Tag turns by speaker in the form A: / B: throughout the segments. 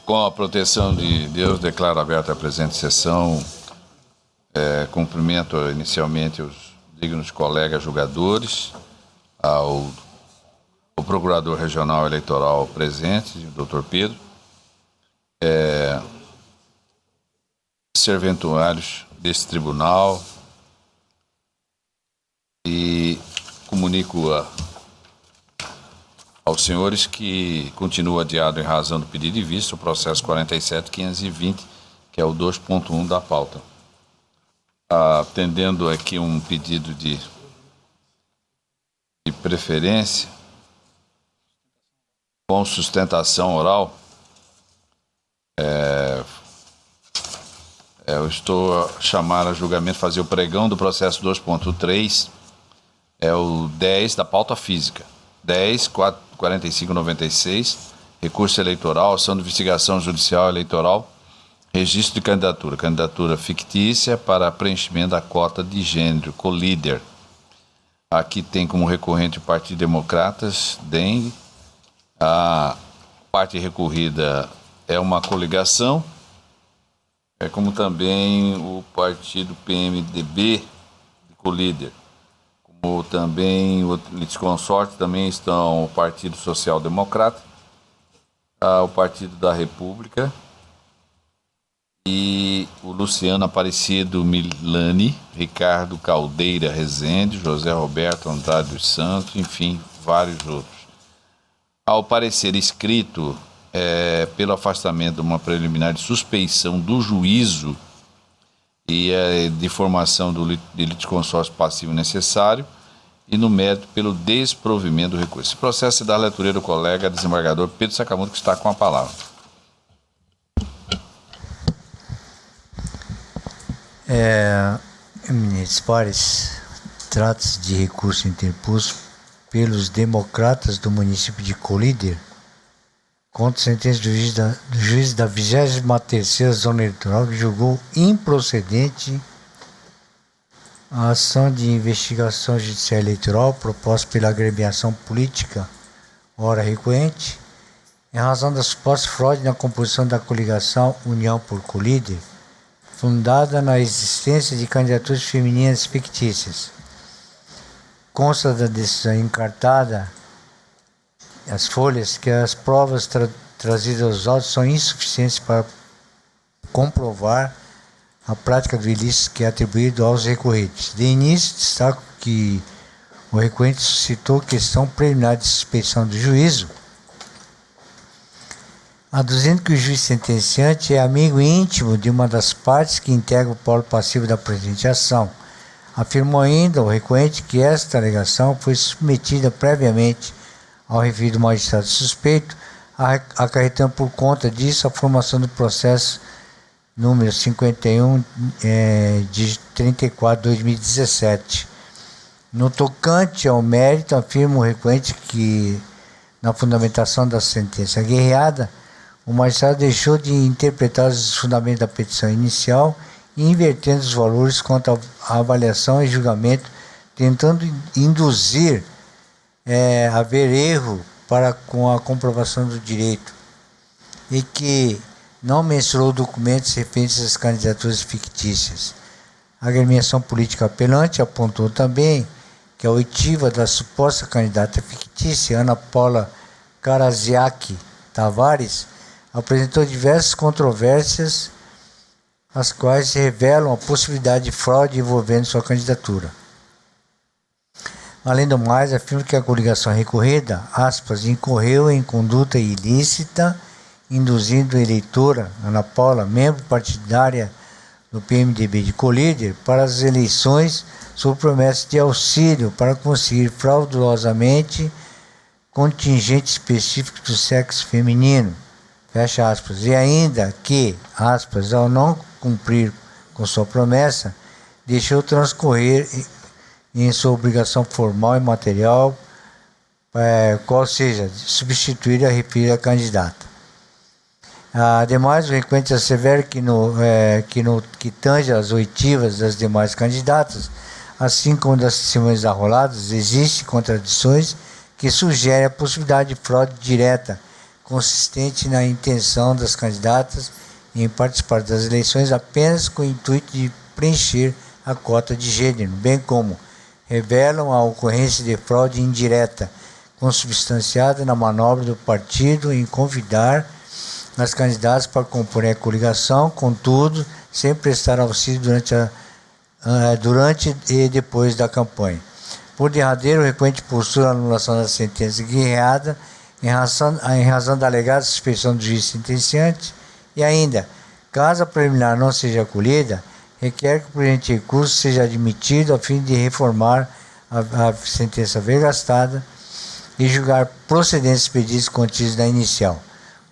A: Com a proteção de Deus, declaro aberta a presente sessão. Cumprimento inicialmente os dignos colegas julgadores, ao Procurador Regional Eleitoral presente, Dr. Pedro, serventuários desse tribunal, e comunico aos senhores que continua adiado em razão do pedido de vista o processo 47.520, que é o 2.1 da pauta. Atendendo aqui um pedido de preferência com sustentação oral, eu estou a chamar a julgamento, fazer o pregão do processo 2.3, o 10 da pauta física, 10.4596, recurso eleitoral, ação de investigação judicial eleitoral, registro de candidatura fictícia para preenchimento da cota de gênero, colíder. Aqui tem como recorrente o Partido Democratas, DEM. A parte recorrida é uma coligação, como também o Partido PMDB, de colíder. Como também o litisconsorte, também estão o Partido Social Democrata, o Partido da República, e o Luciano Aparecido Milani, Ricardo Caldeira Rezende, José Roberto Andrade dos Santos, enfim, vários outros. Ao parecer escrito, pelo afastamento de uma preliminar de suspeição do juízo e de formação de litisconsórcio passivo necessário, e no mérito pelo desprovimento do recurso. Esse processo é da leitura do colega desembargador Pedro Sakamoto, que está com a palavra.
B: Eminentes pares, trata-se de recurso interposto pelos democratas do município de Colíder contra a sentença do juiz da 23ª Zona Eleitoral, que julgou improcedente a ação de investigação judicial eleitoral proposta pela agremiação política ora recorrente, em razão da suposta fraude na composição da coligação União por Colíder, fundada na existência de candidaturas femininas fictícias. Consta da decisão encartada, as folhas, que as provas trazidas aos autos são insuficientes para comprovar a prática do ilícito que é atribuído aos recorrentes. De início, destaco que o recorrente suscitou questão preliminar de suspeição do juízo, aduzindo que o juiz sentenciante é amigo íntimo de uma das partes que integra o polo passivo da presente ação. Afirmou ainda o recorrente que esta alegação foi submetida previamente ao referido magistrado suspeito, acarretando por conta disso a formação do processo número 51 de 34/2017. No tocante ao mérito, afirma o recorrente que, na fundamentação da sentença guerreada, o magistrado deixou de interpretar os fundamentos da petição inicial, invertendo os valores quanto à avaliação e julgamento, tentando induzir haver erro com a comprovação do direito, e que não mensurou documentos referentes às candidaturas fictícias. A agremiação política apelante apontou também que a oitiva da suposta candidata fictícia, Ana Paula Karaziak Tavares, apresentou diversas controvérsias, as quais revelam a possibilidade de fraude envolvendo sua candidatura. Além do mais, afirma que a coligação recorrida, incorreu em conduta ilícita, induzindo a eleitora Ana Paula, membro partidária do PMDB de Colíder, para as eleições sob promessa de auxílio para conseguir fraudulosamente contingente específico do sexo feminino. Fecha aspas. E ainda que, aspas, ao não cumprir com sua promessa, deixou transcorrer em sua obrigação formal e material, qual seja, substituir a referida candidata. Ademais, o recorrente assevera que no que tange as oitivas das demais candidatas, assim como das testemunhas arroladas, existem contradições que sugerem a possibilidade de fraude direta, consistente na intenção das candidatas em participar das eleições apenas com o intuito de preencher a cota de gênero, bem como revelam a ocorrência de fraude indireta, consubstanciada na manobra do partido em convidar as candidatas para compor a coligação, contudo, sem prestar auxílio durante e depois da campanha. Por derradeiro, o requerente possui a anulação da sentença guerreada em razão da alegada suspeição do juiz sentenciante e ainda, caso a preliminar não seja acolhida, requer que o presente recurso seja admitido a fim de reformar a sentença vergastada e julgar procedentes os pedidos contidos na inicial.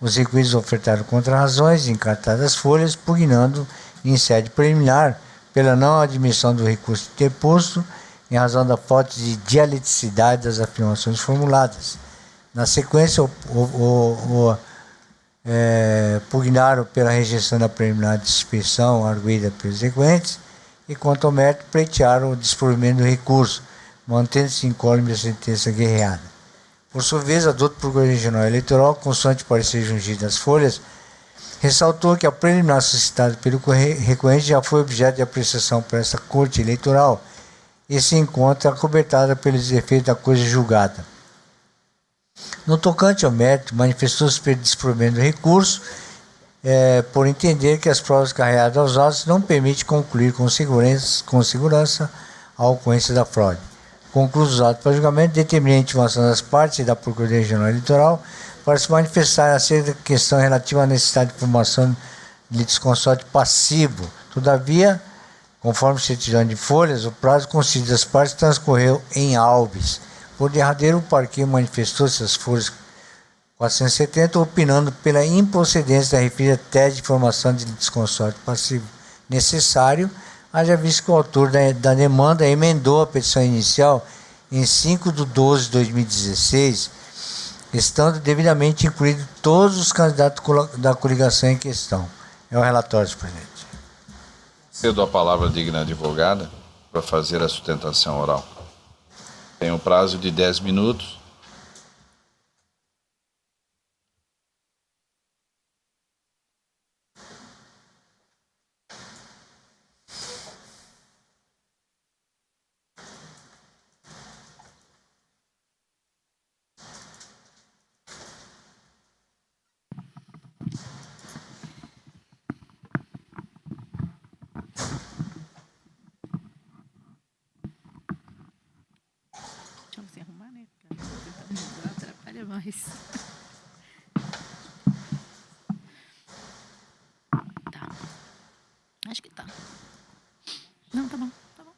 B: Os requisitos ofertaram contra-razões, encartadas folhas, pugnando em sede preliminar pela não admissão do recurso interposto em razão da falta de dialeticidade das afirmações formuladas. Na sequência, pugnaram pela rejeição da preliminar de suspeição arguida pelos requerentes e, quanto ao mérito, pleitearam o desprovimento do recurso, mantendo-se incólume a sentença guerreada. Por sua vez, a doutora Procuradoria Regional Eleitoral, consoante parecer jungido das folhas, ressaltou que a preliminar suscitada pelo requerente já foi objeto de apreciação por esta Corte Eleitoral e se encontra acobertada pelos efeitos da coisa julgada. No tocante ao mérito, manifestou-se pelo desprovimento do recurso, por entender que as provas carregadas aos autos não permitem concluir com segurança a ocorrência da fraude. Concluídos os autos para julgamento, determinei a intimação das partes e da Procuradoria Regional Eleitoral para se manifestar acerca da questão relativa à necessidade de formação de litisconsórcio passivo. Todavia, conforme certidão de folhas, o prazo concedido às partes transcorreu em Alves. Por derradeiro, o parquinho manifestou-se às folhas 470, opinando pela improcedência da referida tese de formação de litisconsórcio passivo necessário, haja visto que o autor da demanda emendou a petição inicial em 5/12/2016, estando devidamente incluídos todos os candidatos da coligação em questão. É o relatório, senhor presidente.
A: Cedo a palavra à digna advogada para fazer a sustentação oral. Tem um prazo de 10 minutos.
C: Deixa você arrumar, né? Atrapalha mais. Tá. Acho que tá. Não, tá bom. Tá bom.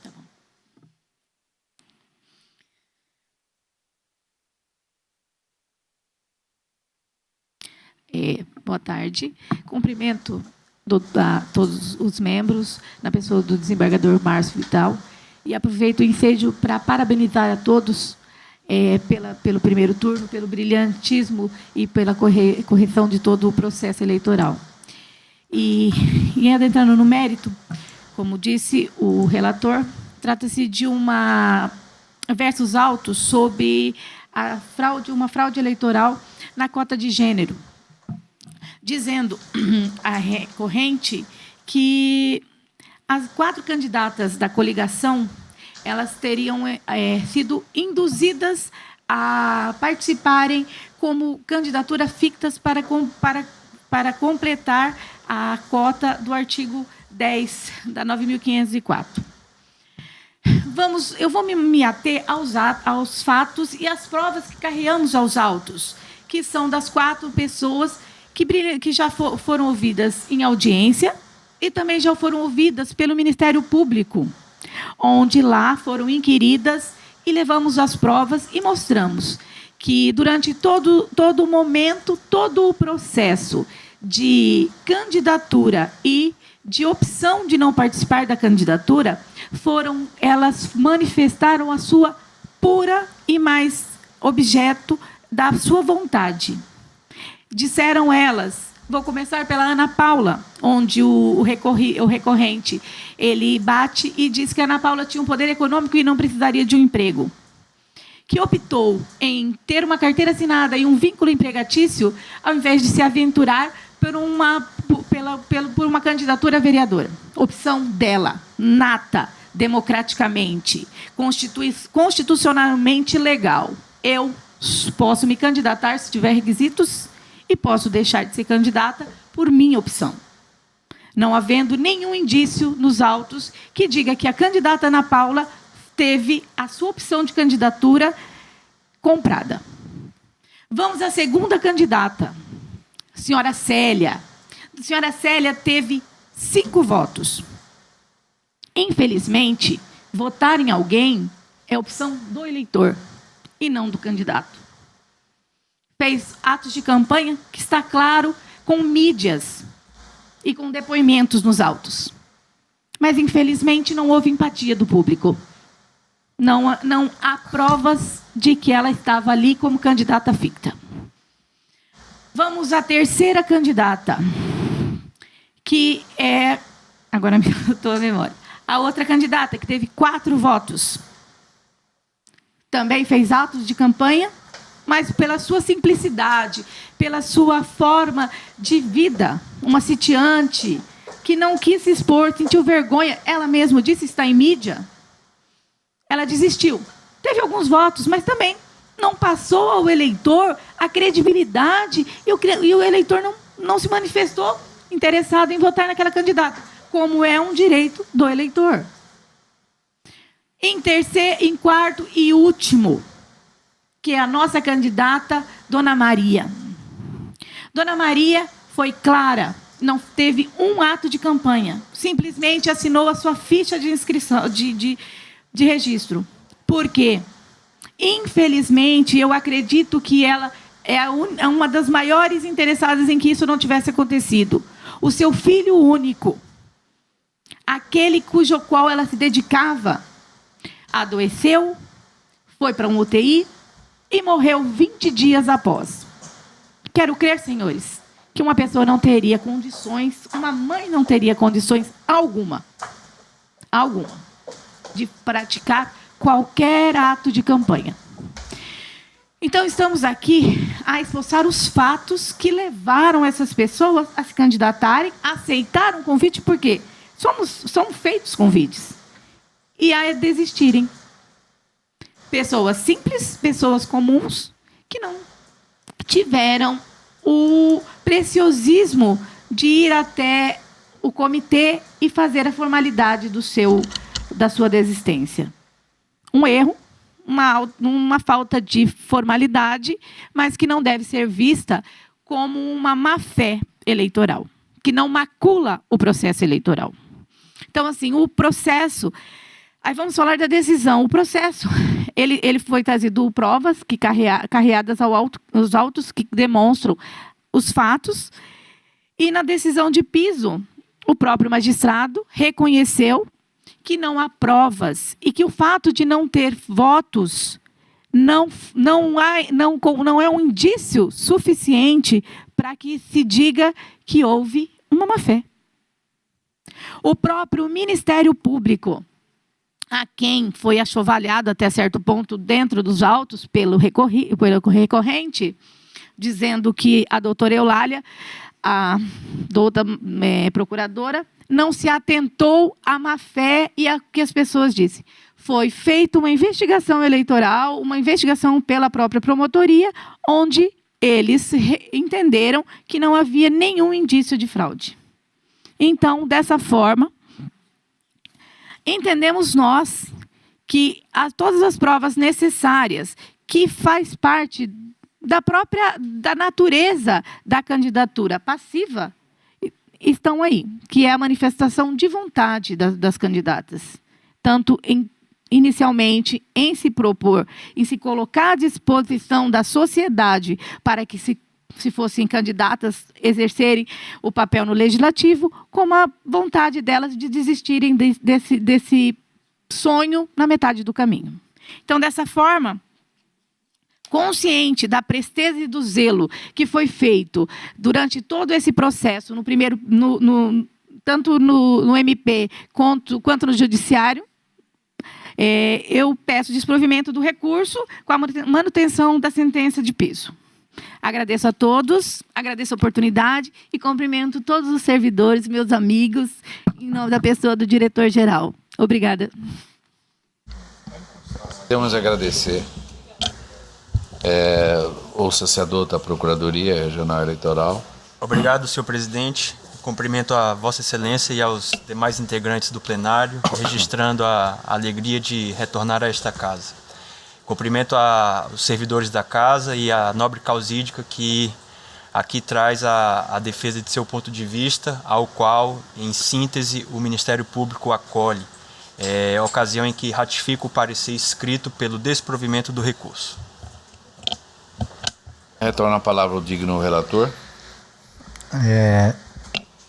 C: Tá bom. Boa tarde. Cumprimento todos os membros, na pessoa do desembargador Márcio Vital, e aproveito o ensejo para parabenizar a todos pelo primeiro turno, pelo brilhantismo e pela correção de todo o processo eleitoral. E adentrando no mérito, como disse o relator, trata-se de versos autos sobre uma fraude eleitoral na cota de gênero, dizendo a recorrente que as 4 candidatas da coligação elas teriam sido induzidas a participarem como candidaturas fictas para completar a cota do artigo 10 da 9.504. Eu vou me ater aos fatos e às provas que carregamos aos autos, que são das 4 pessoas que já foram ouvidas em audiência e também já foram ouvidas pelo Ministério Público, onde lá foram inquiridas e levamos as provas e mostramos que durante todo o momento, todo o processo de candidatura e de opção de não participar da candidatura, elas manifestaram a sua pura e mais objeto da sua vontade. Disseram elas, Vou começar pela Ana Paula, onde o recorrente ele bate e diz que a Ana Paula tinha um poder econômico e não precisaria de um emprego, que optou em ter uma carteira assinada e um vínculo empregatício, ao invés de se aventurar por uma candidatura a vereadora. Opção dela, nata, democraticamente, constitucionalmente legal. Eu posso me candidatar se tiver requisitos e posso deixar de ser candidata por minha opção, não havendo nenhum indício nos autos que diga que a candidata Ana Paula teve a sua opção de candidatura comprada. Vamos à segunda candidata, senhora Célia. A senhora Célia teve 5 votos. Infelizmente, votar em alguém é opção do eleitor e não do candidato. Fez atos de campanha, que está claro, com mídias e com depoimentos nos autos. Mas, infelizmente, não houve empatia do público. Não há provas de que ela estava ali como candidata ficta. Vamos à terceira candidata, que é... Agora me faltou a memória. A outra candidata, que teve 4 votos. Também fez atos de campanha, mas pela sua simplicidade, pela sua forma de vida, uma sitiante, que não quis se expor, sentiu vergonha, ela mesma disse, está em mídia, ela desistiu. Teve alguns votos, mas também não passou ao eleitor a credibilidade, e o eleitor não se manifestou interessado em votar naquela candidata, como é um direito do eleitor. Em quarto e último, que é a nossa candidata, Dona Maria. Dona Maria foi clara, não teve um ato de campanha, simplesmente assinou a sua ficha de inscrição, de registro. Por quê? Infelizmente, eu acredito que ela é uma das maiores interessadas em que isso não tivesse acontecido. O seu filho único, aquele cujo qual ela se dedicava, adoeceu, foi para um UTI e morreu 20 dias após. Quero crer, senhores, que uma pessoa não teria condições, uma mãe não teria condições alguma, de praticar qualquer ato de campanha. Então, estamos aqui a esboçar os fatos que levaram essas pessoas a se candidatarem, a aceitar um convite, porque são feitos convites, e a desistirem. Pessoas simples, pessoas comuns, que não tiveram o preciosismo de ir até o comitê e fazer a formalidade da sua desistência. Um erro, uma falta de formalidade, mas que não deve ser vista como uma má-fé eleitoral, que não macula o processo eleitoral. Então, assim, o processo... Aí vamos falar da decisão. O processo, ele foi trazido provas que carreadas aos autos que demonstram os fatos, e na decisão de piso, o próprio magistrado reconheceu que não há provas e que o fato de não ter votos não é um indício suficiente para que se diga que houve uma má-fé. O próprio Ministério Público, a quem foi achovalhado até certo ponto dentro dos autos pelo recorrente, dizendo que a doutora Eulália, a doutora procuradora, não se atentou à má-fé e a que as pessoas dizem. Foi feita uma investigação eleitoral, uma investigação pela própria promotoria, onde eles entenderam que não havia nenhum indício de fraude. Então, dessa forma, entendemos nós que todas as provas necessárias, que faz parte da natureza da candidatura passiva, estão aí, que é a manifestação de vontade das candidatas, tanto inicialmente em se propor, em se colocar à disposição da sociedade para que se fossem candidatas exercerem o papel no legislativo, como a vontade delas de desistirem desse sonho na metade do caminho. Então, dessa forma, consciente da presteza e do zelo que foi feito durante todo esse processo, tanto no MP quanto no Judiciário, eu peço desprovimento do recurso com a manutenção da sentença de piso. Agradeço a todos, agradeço a oportunidade e cumprimento todos os servidores, meus amigos, em nome da pessoa do diretor-geral. Obrigada.
A: Temos a agradecer o assessor da Procuradoria Regional Eleitoral.
D: Obrigado, senhor presidente. Cumprimento a Vossa Excelência e aos demais integrantes do plenário, registrando a alegria de retornar a esta casa. Cumprimento os servidores da casa e a nobre causídica que aqui traz a defesa de seu ponto de vista, ao qual, em síntese, o Ministério Público acolhe. É a ocasião em que ratifico o parecer escrito pelo desprovimento do recurso.
A: Retorna a palavra ao digno relator.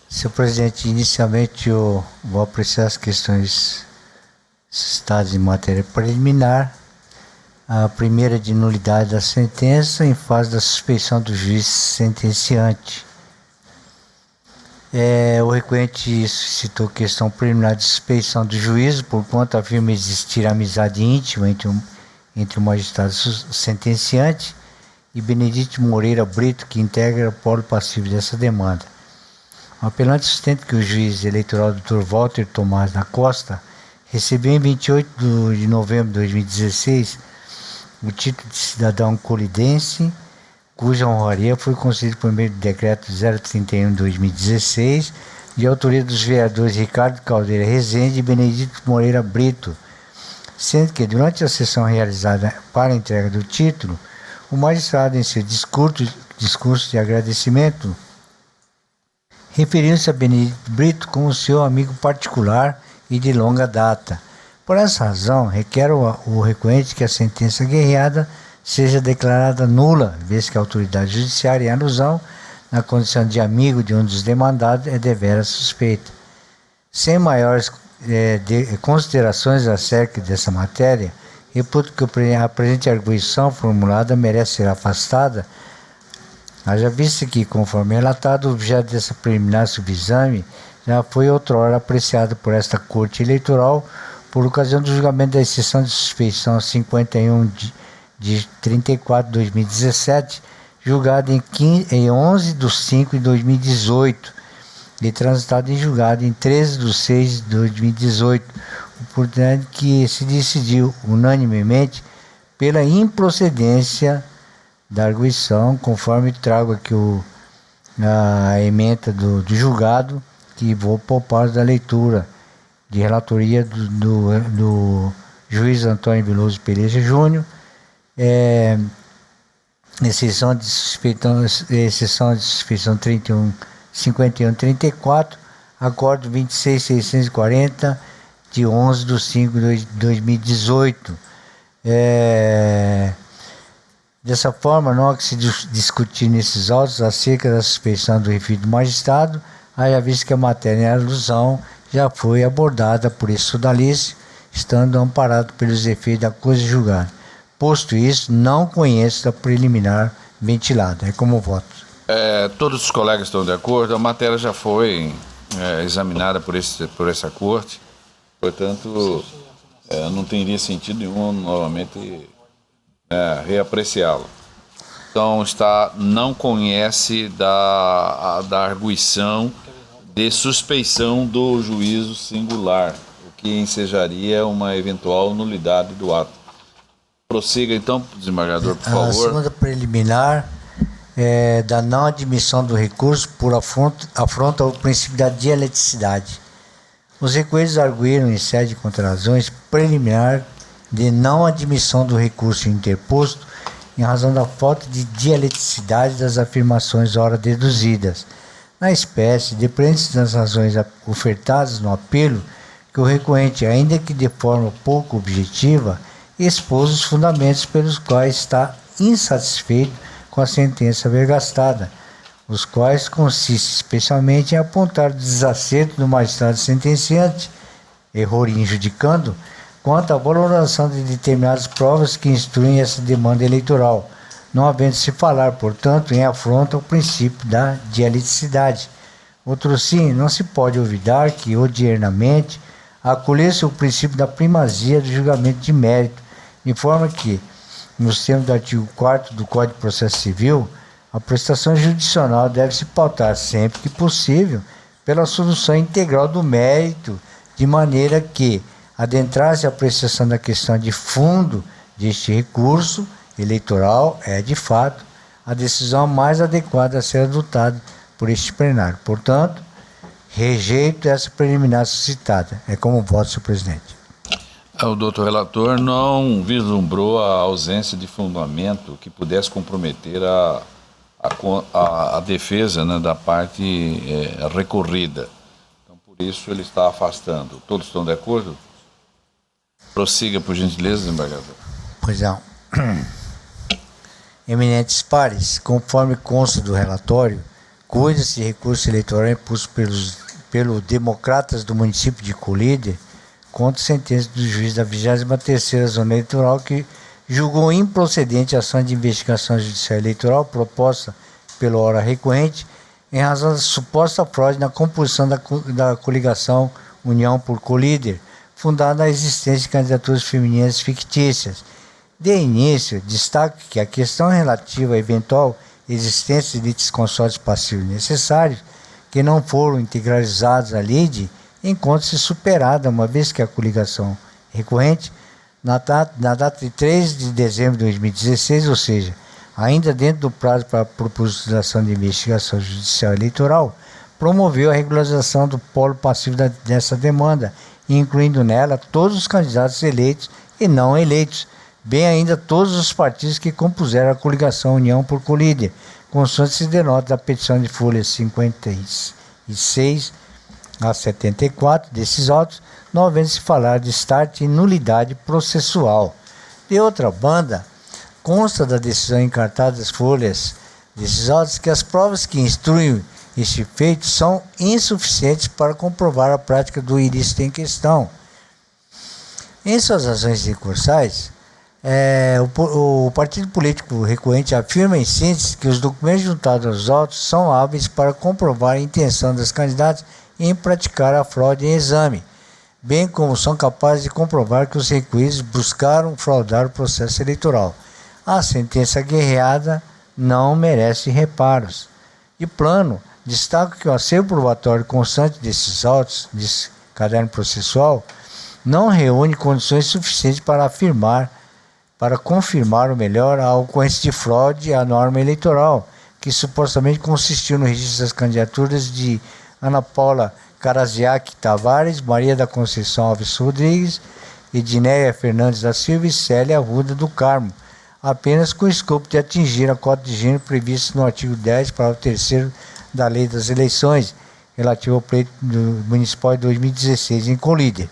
B: Senhor presidente, inicialmente eu vou apreciar as questões citadas em matéria preliminar. A primeira de nulidade da sentença em fase da suspeição do juiz sentenciante. O requerente citou questão preliminar de suspeição do juízo, porquanto afirma existir amizade íntima entre o magistrado sentenciante e Benedito Moreira Brito, que integra o polo passivo dessa demanda. O apelante sustenta que o juiz eleitoral Dr. Walter Tomás da Costa recebeu em 28 de novembro de 2016 o título de cidadão colidense, cuja honraria foi concedida por meio do decreto 031 de 2016, de autoria dos vereadores Ricardo Caldeira Rezende e Benedito Moreira Brito, sendo que durante a sessão realizada para a entrega do título, o magistrado, em seu discurso de agradecimento, referiu-se a Benedito Brito como seu amigo particular e de longa data. Por essa razão, requer o requerente que a sentença guerreada seja declarada nula, vez que a autoridade judiciária, em alusão na condição de amigo de um dos demandados, é deveras suspeita. Sem maiores considerações acerca dessa matéria, reputo que a presente arguição formulada merece ser afastada, haja vista que, conforme relatado, o objeto dessa preliminar subexame já foi outrora apreciado por esta Corte Eleitoral por ocasião do julgamento da exceção de suspeição 51 de 34 de 2017, julgado em 11 de 5 de 2018 e transitado em julgado em 13 de 6 de 2018, oportunidade que se decidiu unanimemente pela improcedência da arguição, conforme trago aqui a ementa do julgado, que vou poupar da leitura de relatoria do juiz Antônio Veloso Pereira Júnior, exceção de suspeição 51-34, acordo 26.640, de 11 de 5 de 2018. Dessa forma, não há que se discutir nesses autos acerca da suspeição do referido magistrado, haja visto que a matéria em alusão já foi abordada por esse sodalício, estando amparado pelos efeitos da coisa julgada. Posto isso, não conheço a preliminar ventilada. É como voto.
A: Todos os colegas estão de acordo, a matéria já foi examinada por essa corte, portanto, não teria sentido nenhum novamente reapreciá-la. Então, não conhece da arguição de suspeição do juízo singular, o que ensejaria uma eventual nulidade do ato. Prossiga então, desembargador, por favor.
B: A segunda preliminar da não admissão do recurso por afronta ao princípio da dialeticidade. Os requerentes arguíram em sede de contrarrazões preliminar de não admissão do recurso interposto em razão da falta de dialeticidade das afirmações ora deduzidas. Na espécie, depende das razões ofertadas no apelo que o requerente, ainda que de forma pouco objetiva, expôs os fundamentos pelos quais está insatisfeito com a sentença vergastada, os quais consistem especialmente em apontar o desacerto do magistrado sentenciante, erro injudicando, quanto à valoração de determinadas provas que instruem essa demanda eleitoral, não havendo se falar, portanto, em afronta ao princípio da dialeticidade. Outro sim, não se pode olvidar que, odiernamente, acolhesse o princípio da primazia do julgamento de mérito, de forma que, nos termos do artigo 4º do Código de Processo Civil, a prestação judicional deve se pautar sempre que possível pela solução integral do mérito, de maneira que adentrar-se a apreciação da questão de fundo deste recurso eleitoral é, de fato, a decisão mais adequada a ser adotada por este plenário. Portanto, rejeito essa preliminar suscitada. É como voto, senhor presidente.
A: O doutor relator não vislumbrou a ausência de fundamento que pudesse comprometer a defesa, né, da parte recorrida. Então, por isso, ele está afastando. Todos estão de acordo? Prossiga, por gentileza, desembargador.
B: Pois não. Eminentes pares, conforme consta do relatório, cuida-se de recurso eleitoral impulso pelo democratas do município de Colíder contra a sentença do juiz da 23ª Zona Eleitoral que julgou improcedente a ação de investigação judicial eleitoral proposta pelo ora recorrente em razão da suposta fraude na composição da coligação União por Colíder, fundada na existência de candidaturas femininas fictícias. De início, destaco que a questão relativa à eventual existência de litisconsórcios passivos necessários, que não foram integralizados à lide, encontra-se superada, uma vez que a coligação recorrente, na data de 3 de dezembro de 2016, ou seja, ainda dentro do prazo para a proposição de investigação judicial eleitoral, promoveu a regularização do polo passivo dessa demanda, incluindo nela todos os candidatos eleitos e não eleitos, bem ainda todos os partidos que compuseram a coligação União por Colíder, consoante se denota da petição de folhas 56 a 74 desses autos, não havendo se falar de start e nulidade processual. De outra banda, consta da decisão encartada das folhas desses autos que as provas que instruem este feito são insuficientes para comprovar a prática do ilícito em questão. Em suas ações recursais, o partido político recorrente afirma em síntese que os documentos juntados aos autos são hábeis para comprovar a intenção das candidatas em praticar a fraude em exame, bem como são capazes de comprovar que os requisitos buscaram fraudar o processo eleitoral. A sentença guerreada não merece reparos. De plano, destaco que o acervo probatório constante desses autos, desse caderno processual, não reúne condições suficientes para confirmar a ocorrência de fraude à norma eleitoral, que supostamente consistiu no registro das candidaturas de Ana Paula Caraziac Tavares, Maria da Conceição Alves Rodrigues, Edneia Fernandes da Silva e Célia Arruda do Carmo, apenas com o escopo de atingir a cota de gênero prevista no artigo 10, parágrafo 3º da Lei das Eleições, relativo ao pleito municipal de 2016 em Colíder.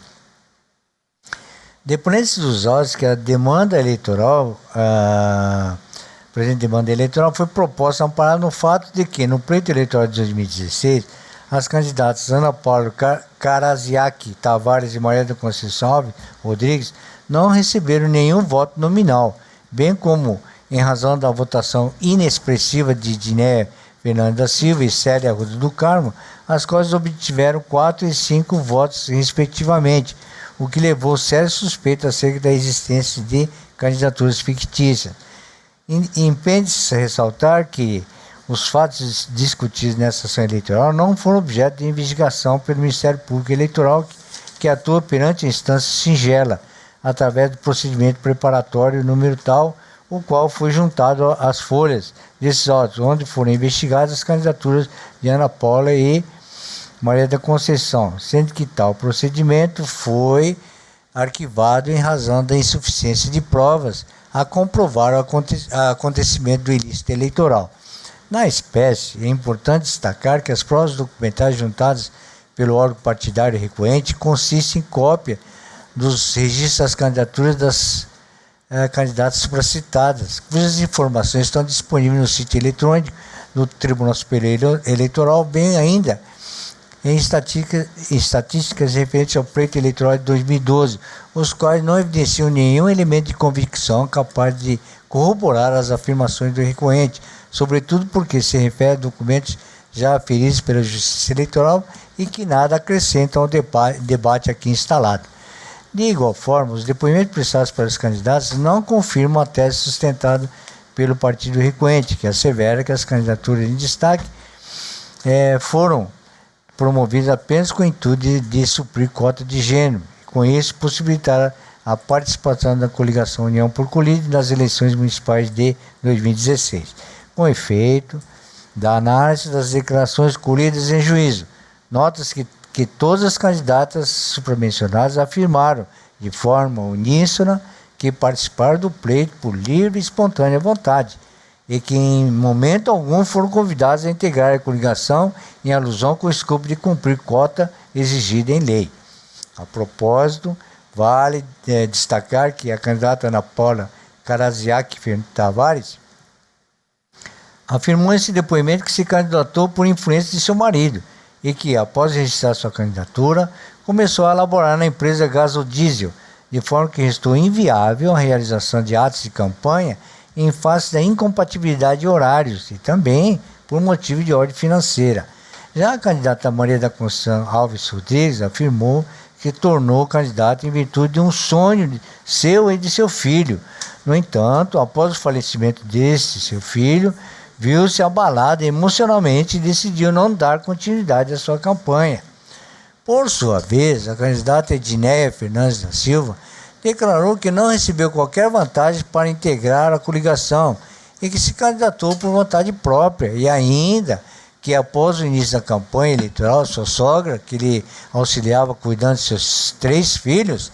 B: Deponentes dos autos que a demanda eleitoral, presente demanda eleitoral, foi proposta amparada no fato de que, no pleito eleitoral de 2016, as candidatas Ana Paula Caraziac Tavares e Maria da Conceição Alves Rodrigues não receberam nenhum voto nominal, bem como, em razão da votação inexpressiva de Edneia Fernandes da Silva e Célia Arruda do Carmo, as quais obtiveram 4 e 5 votos, respectivamente, o que levou sérias suspeitas acerca da existência de candidaturas fictícias. Impede-se ressaltar que os fatos discutidos nessa ação eleitoral não foram objeto de investigação pelo Ministério Público Eleitoral, que atua perante a instância singela, através do procedimento preparatório número tal, o qual foi juntado às folhas desses autos, onde foram investigadas as candidaturas de Ana Paula e Maria da Conceição, sendo que tal procedimento foi arquivado em razão da insuficiência de provas a comprovar o acontecimento do ilícito eleitoral. Na espécie, é importante destacar que as provas documentais juntadas pelo órgão partidário recorrente consistem em cópia dos registros das candidaturas das candidatas supracitadas, cujas informações estão disponíveis no sítio eletrônico do Tribunal Superior Eleitoral, bem ainda em estatísticas referentes ao pleito eleitoral de 2012, os quais não evidenciam nenhum elemento de convicção capaz de corroborar as afirmações do recorrente, sobretudo porque se refere a documentos já aferidos pela Justiça Eleitoral e que nada acrescentam ao debate aqui instalado. De igual forma, os depoimentos prestados pelos candidatos não confirmam a tese sustentada pelo partido recorrente, que assevera que as candidaturas em destaque foram promovidas apenas com o intuito de suprir cota de gênero, e com isso possibilitar a participação da coligação União por Colíder nas eleições municipais de 2016. Com efeito da análise das declarações colhidas em juízo, nota-se que todas as candidatas supramencionadas afirmaram de forma uníssona que participaram do pleito por livre e espontânea vontade e que em momento algum foram convidados a integrar a coligação em alusão com o escopo de cumprir cota exigida em lei. A propósito, vale destacar que a candidata Ana Paula Caraziac Tavares afirmou nesse depoimento que se candidatou por influência de seu marido e que, após registrar sua candidatura, começou a elaborar na empresa Gasodiesel, de forma que restou inviável a realização de atos de campanha em face da incompatibilidade de horários e também por motivo de ordem financeira. Já a candidata Maria da Conceição Alves Rodrigues afirmou que tornou candidata em virtude de um sonho seu e de seu filho. No entanto, após o falecimento seu filho, viu-se abalada emocionalmente e decidiu não dar continuidade à sua campanha. Por sua vez, a candidata Edneia Fernandes da Silva declarou que não recebeu qualquer vantagem para integrar a coligação e que se candidatou por vontade própria e ainda que após o início da campanha eleitoral, sua sogra, que lhe auxiliava cuidando de seus 3 filhos,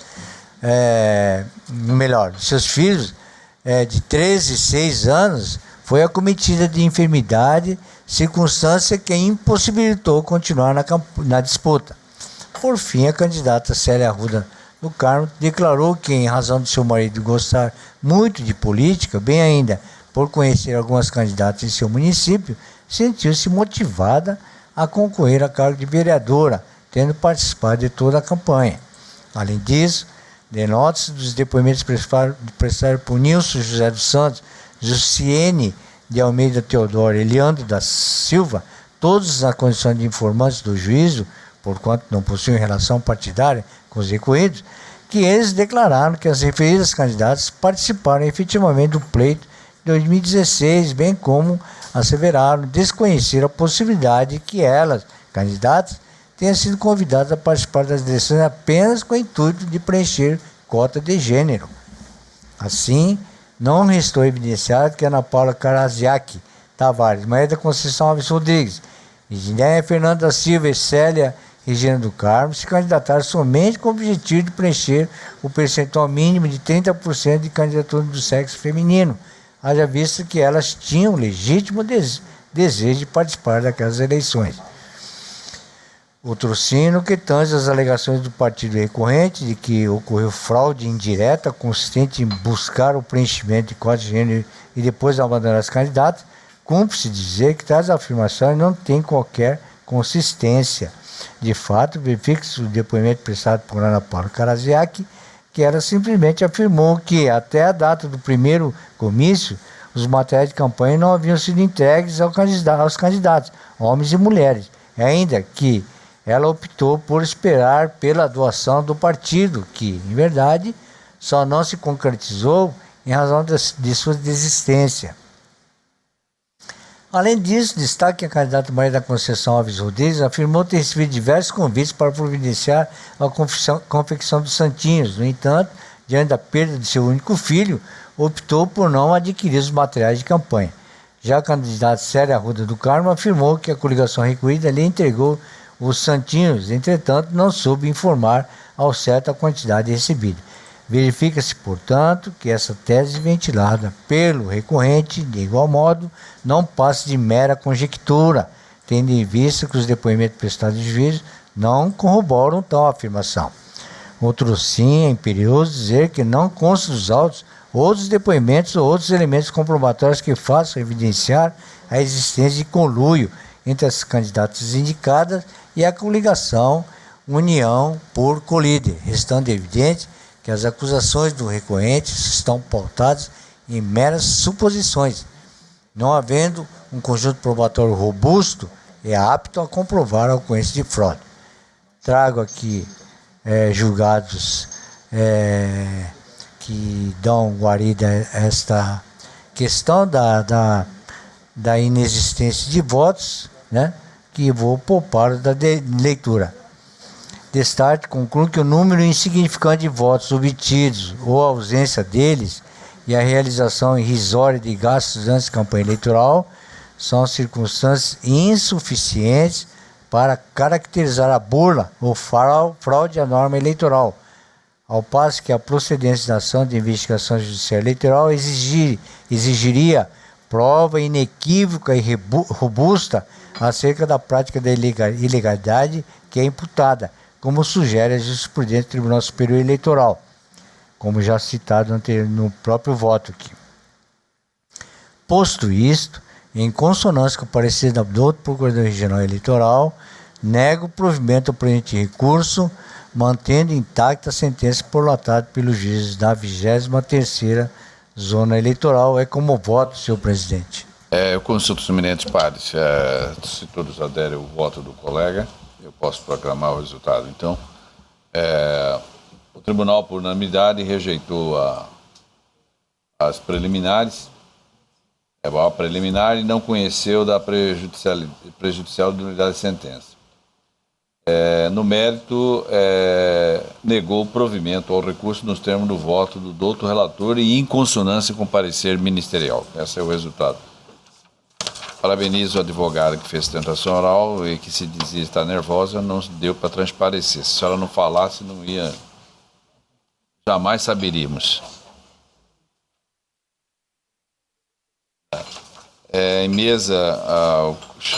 B: seus filhos de 13 e 6 anos, foi acometida de enfermidade, circunstância que a impossibilitou continuar na disputa. Por fim, a candidata Célia Arruda do Carmo declarou que, em razão de seu marido gostar muito de política, bem ainda por conhecer algumas candidatas em seu município, sentiu-se motivada a concorrer a cargo de vereadora, tendo participado de toda a campanha. Além disso, denota-se dos depoimentos prestados por Nilson José dos Santos, Jussiene de Almeida Teodoro e Leandro da Silva, todos na condição de informantes do juízo, porquanto não possuem relação partidária com os recorridos, que eles declararam que as referidas candidatas participaram efetivamente do pleito de 2016, bem como asseveraram desconhecer a possibilidade de que elas, candidatas, tenham sido convidadas a participar das eleições apenas com o intuito de preencher cota de gênero. Assim, não restou evidenciado que Ana Paula Caraziac Tavares, Maria da Conceição Alves Rodrigues, Edneia Fernanda da Silva e Célia Regina do Carmo se candidataram somente com o objetivo de preencher o percentual mínimo de 30% de candidatura do sexo feminino, haja vista que elas tinham legítimo desejo de participar daquelas eleições. Outro sino que tange as alegações do partido recorrente de que ocorreu fraude indireta consistente em buscar o preenchimento de cota de gênero e depois abandonar as candidatas, cumpre-se dizer que tais afirmações não têm qualquer consistência. De fato, verifica-se o depoimento prestado por Ana Paula Caraziac, que ela simplesmente afirmou que até a data do primeiro comício, os materiais de campanha não haviam sido entregues aos candidatos, homens e mulheres, ainda que ela optou por esperar pela doação do partido, que, em verdade, só não se concretizou em razão de sua desistência. Além disso, destaque a candidata Maria da Conceição Alves Rodrigues afirmou ter recebido diversos convites para providenciar a confecção dos santinhos. No entanto, diante da perda de seu único filho, optou por não adquirir os materiais de campanha. Já a candidata Célia Arruda do Carmo afirmou que a coligação recorrida lhe entregou os santinhos, entretanto, não soube informar ao certo a quantidade recebida. Verifica-se, portanto, que essa tese ventilada pelo recorrente, de igual modo, não passa de mera conjectura, tendo em vista que os depoimentos prestados de juízo não corroboram tal afirmação. Outro sim, é imperioso dizer que não consta dos autos outros depoimentos ou outros elementos comprobatórios que façam evidenciar a existência de conluio entre as candidatas indicadas e a coligação União por Colíder, restando evidente que as acusações do recorrente estão pautadas em meras suposições, não havendo um conjunto probatório robusto e apto a comprovar a ocorrência de fraude. Trago aqui julgados que dão guarida a esta questão da inexistência de votos, né, que vou poupar da leitura. Destaque, concluo que o número insignificante de votos obtidos ou a ausência deles e a realização irrisória de gastos antes da campanha eleitoral são circunstâncias insuficientes para caracterizar a burla ou fraude à norma eleitoral, ao passo que a procedência da ação de investigação judicial eleitoral exigiria prova inequívoca e robusta acerca da prática da ilegalidade que é imputada, como sugere a jurisprudência do Tribunal Superior Eleitoral, como já citado no próprio voto aqui. Posto isto, em consonância com o parecer do outro Procurador Regional Eleitoral, nego o provimento ao presente recurso, mantendo intacta a sentença prolatada pelos juízes da 23ª Zona Eleitoral. É como voto, senhor presidente.
A: Eu consulto os eminentes pares. Se todos aderem ao voto do colega, eu posso proclamar o resultado. Então, o tribunal, por unanimidade, rejeitou as preliminares, a preliminar, e não conheceu da prejudicial de unidade de sentença. No mérito, negou o provimento ao recurso nos termos do voto do doutor relator e em consonância com o parecer ministerial. Esse é o resultado. Parabenizo o advogado que fez tentação oral e que se dizia estar nervosa, não deu para transparecer. Se a senhora não falasse, não ia... Jamais saberíamos. Em mesa,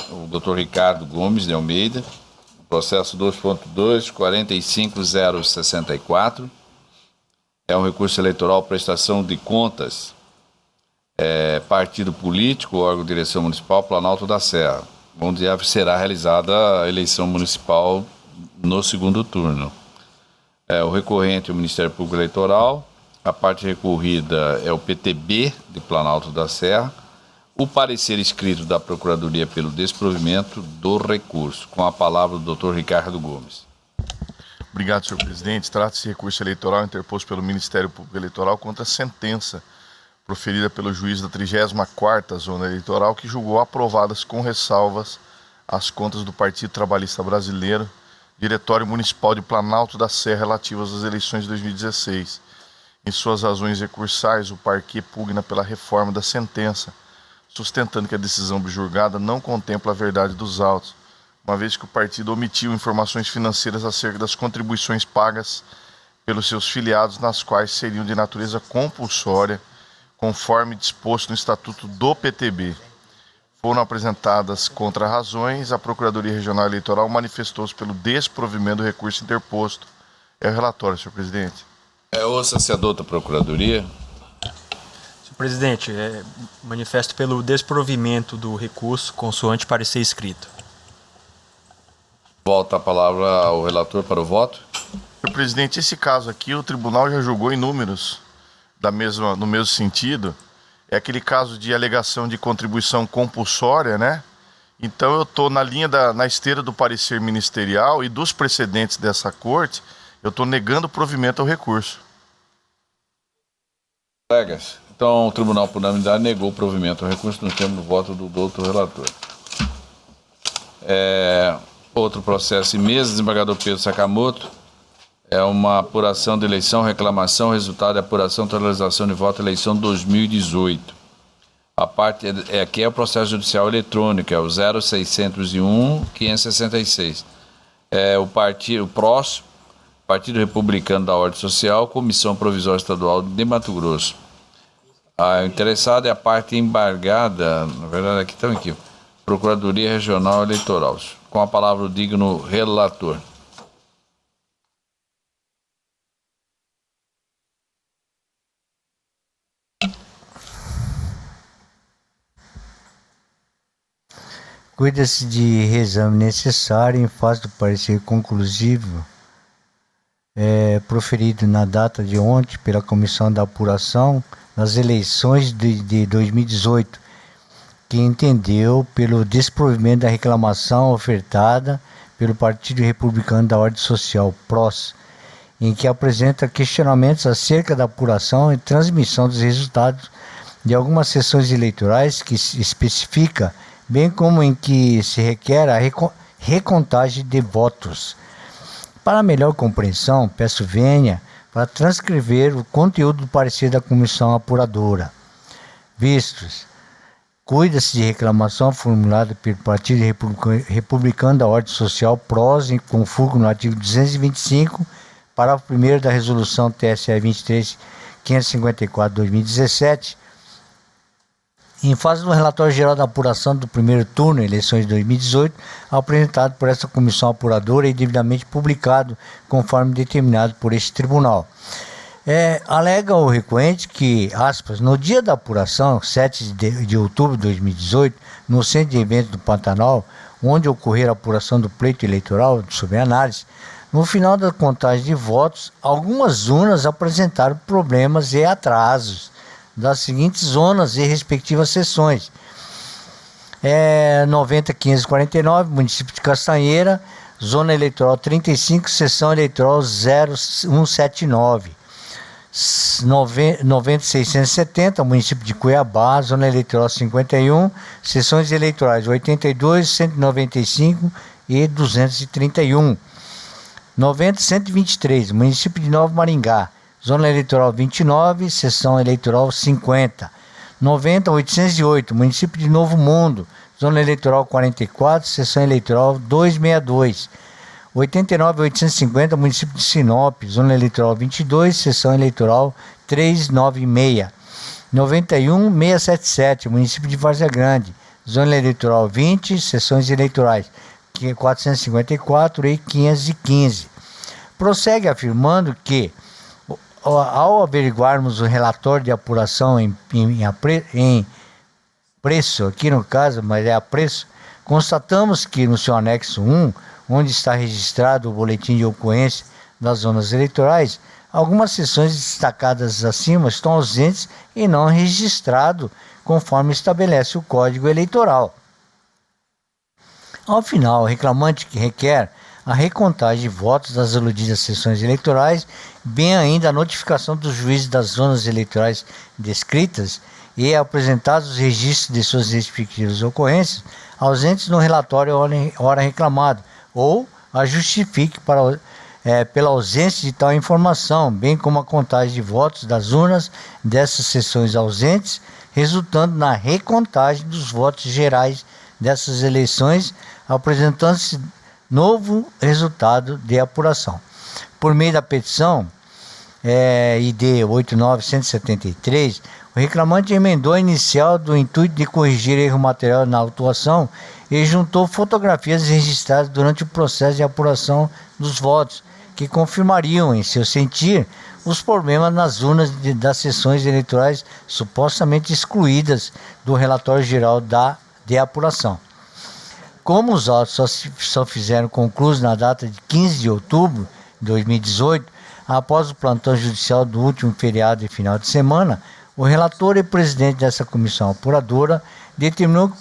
A: o doutor Ricardo Gomes de Almeida, processo 2.2, 45064. É um recurso eleitoral, prestação de contas, partido político, órgão de direção municipal, Planalto da Serra, onde será realizada a eleição municipal no segundo turno. O recorrente é o Ministério Público Eleitoral, a parte recorrida é o PTB de Planalto da Serra, o parecer escrito da Procuradoria pelo desprovimento do recurso. Com a palavra do Dr. Ricardo Gomes.
E: Obrigado, senhor presidente. Trata-se de recurso eleitoral interposto pelo Ministério Público Eleitoral contra a sentença proferida pelo juiz da 34ª Zona Eleitoral, que julgou aprovadas com ressalvas as contas do Partido Trabalhista Brasileiro, Diretório Municipal de Planalto da Serra, relativas às eleições de 2016. Em suas razões recursais, o parquê pugna pela reforma da sentença, sustentando que a decisão objurgada não contempla a verdade dos autos, uma vez que o partido omitiu informações financeiras acerca das contribuições pagas pelos seus filiados, nas quais seriam de natureza compulsória, conforme disposto no Estatuto do PTB. Foram apresentadas contrarrazões, a Procuradoria Regional Eleitoral manifestou-se pelo desprovimento do recurso interposto. É o relatório, senhor presidente.
A: Ouça-se a douta Procuradoria.
D: Senhor presidente, manifesto pelo desprovimento do recurso, consoante parecer escrito.
A: Volta a palavra ao relator para o voto.
E: Senhor presidente, esse caso aqui, o tribunal já julgou em números no mesmo sentido. É aquele caso de alegação de contribuição compulsória, né? Então eu estou na esteira do parecer ministerial e dos precedentes dessa corte, eu estou negando o provimento ao recurso.
A: Colegas, então o tribunal, por unanimidade, negou o provimento ao recurso no termo do voto do doutor relator. Outro processo em mesa, desembargador Pedro Sakamoto, é uma apuração de eleição, reclamação, resultado de apuração, totalização de voto, eleição 2018. A parte aqui é o processo judicial eletrônico, é o 0601-566. O próximo, Partido Republicano da Ordem Social, Comissão Provisória Estadual de Mato Grosso. A interessada é a parte embargada, na verdade aqui estão aqui, Procuradoria Regional Eleitoral. Com a palavra o digno relator.
B: Cuida-se de reexame necessário em face do parecer conclusivo proferido na data de ontem pela Comissão da Apuração das Eleições de 2018, que entendeu pelo desprovimento da reclamação ofertada pelo Partido Republicano da Ordem Social, PROS, em que apresenta questionamentos acerca da apuração e transmissão dos resultados de algumas sessões eleitorais que se especifica, bem como em que se requer a recontagem de votos. Para melhor compreensão, peço venha para transcrever o conteúdo do parecer da comissão apuradora. Vistos, cuida-se de reclamação formulada pelo Partido Republicano da Ordem Social, PROS, com fulcro no artigo 225, parágrafo 1º da resolução TSE 23.554/2017, em face do relatório geral da apuração do primeiro turno, eleições de 2018, apresentado por essa comissão apuradora e devidamente publicado, conforme determinado por este tribunal. Alega o requerente que, aspas, no dia da apuração, 7 de outubro de 2018, no Centro de Eventos do Pantanal, onde ocorreu a apuração do pleito eleitoral sob análise, no final da contagem de votos, algumas urnas apresentaram problemas e atrasos das seguintes zonas e respectivas sessões. 90.549, município de Castanheira, zona eleitoral 35, seção eleitoral 0179. 90.670, município de Cuiabá, zona eleitoral 51, sessões eleitorais 82, 195 e 231. 90.123, município de Nova Maringá, zona eleitoral 29, seção eleitoral 50. 90.808, município de Novo Mundo, zona eleitoral 44, seção eleitoral 262. 89.850, município de Sinop, zona eleitoral 22, seção eleitoral 396. 91.677, município de Várzea Grande, zona eleitoral 20, sessões eleitorais 454 e 515. Prossegue afirmando que, ao averiguarmos o relatório de apuração em preço, aqui no caso, mas é a preço, constatamos que no seu anexo 1, onde está registrado o boletim de ocorrência das zonas eleitorais, algumas sessões destacadas acima estão ausentes e não registrado conforme estabelece o Código Eleitoral. Ao final, o reclamante que requer a recontagem de votos das aludidas sessões eleitorais, bem ainda a notificação dos juízes das zonas eleitorais descritas e apresentados os registros de suas respectivas ocorrências, ausentes no relatório hora reclamado, ou a justifique pela ausência de tal informação, bem como a contagem de votos das urnas dessas sessões ausentes, resultando na recontagem dos votos gerais dessas eleições, apresentando-se novo resultado de apuração. Por meio da petição ID 89173, o reclamante emendou a inicial do intuito de corrigir erro material na autuação e juntou fotografias registradas durante o processo de apuração dos votos, que confirmariam, em seu sentir, os problemas nas urnas das sessões eleitorais supostamente excluídas do relatório geral de apuração. Como os autos só fizeram conclusos na data de 15 de outubro de 2018, após o plantão judicial do último feriado e final de semana, o relator e presidente dessa comissão apuradora determinou que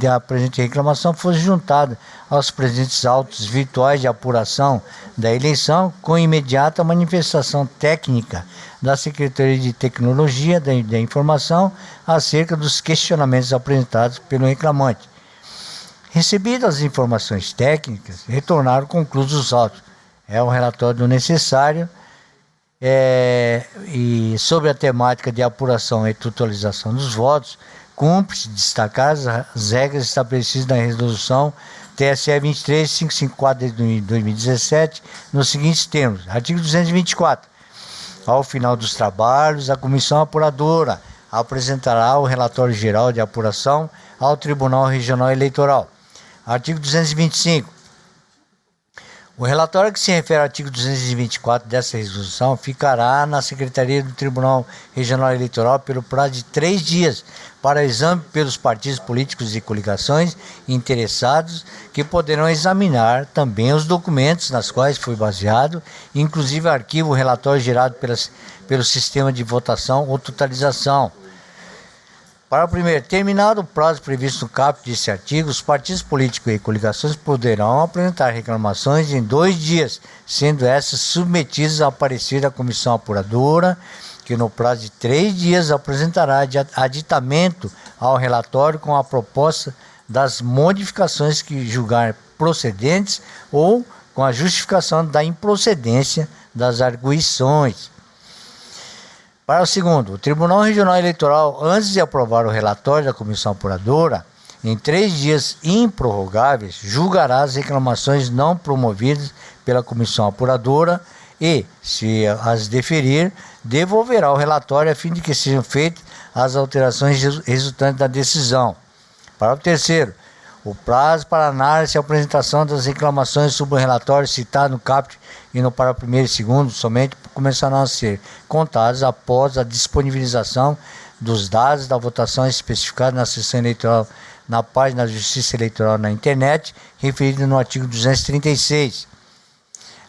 B: a presente reclamação fosse juntada aos presentes autos virtuais de apuração da eleição, com imediata manifestação técnica da Secretaria de Tecnologia da Informação acerca dos questionamentos apresentados pelo reclamante. Recebidas as informações técnicas, retornaram conclusos os autos. É o relatório do necessário e sobre a temática de apuração e totalização dos votos, cumpre-se destacar as regras estabelecidas na resolução TSE 23.554 de 2017, nos seguintes termos. Artigo 224. Ao final dos trabalhos, a comissão apuradora apresentará o relatório geral de apuração ao Tribunal Regional Eleitoral. Artigo 225. O relatório que se refere ao artigo 224 dessa resolução ficará na Secretaria do Tribunal Regional Eleitoral pelo prazo de 3 dias para exame pelos partidos políticos e coligações interessados, que poderão examinar também os documentos nas quais foi baseado, inclusive arquivo relatório gerado pelo sistema de votação ou totalização. Para o primeiro, terminado o prazo previsto no caput desse artigo, os partidos políticos e coligações poderão apresentar reclamações em 2 dias, sendo essas submetidas ao parecer da comissão apuradora, que no prazo de 3 dias apresentará aditamento ao relatório com a proposta das modificações que julgar procedentes ou com a justificação da improcedência das arguições. Para o segundo, o Tribunal Regional Eleitoral, antes de aprovar o relatório da comissão apuradora, em 3 dias improrrogáveis, julgará as reclamações não promovidas pela comissão apuradora e, se as deferir, devolverá o relatório a fim de que sejam feitas as alterações resultantes da decisão. Para o terceiro, o prazo para análise e apresentação das reclamações sobre o relatório citado no caput e no parágrafo 1º e 2º somente começarão a ser contados após a disponibilização dos dados da votação especificados na sessão eleitoral na página da Justiça Eleitoral na internet, referido no artigo 236.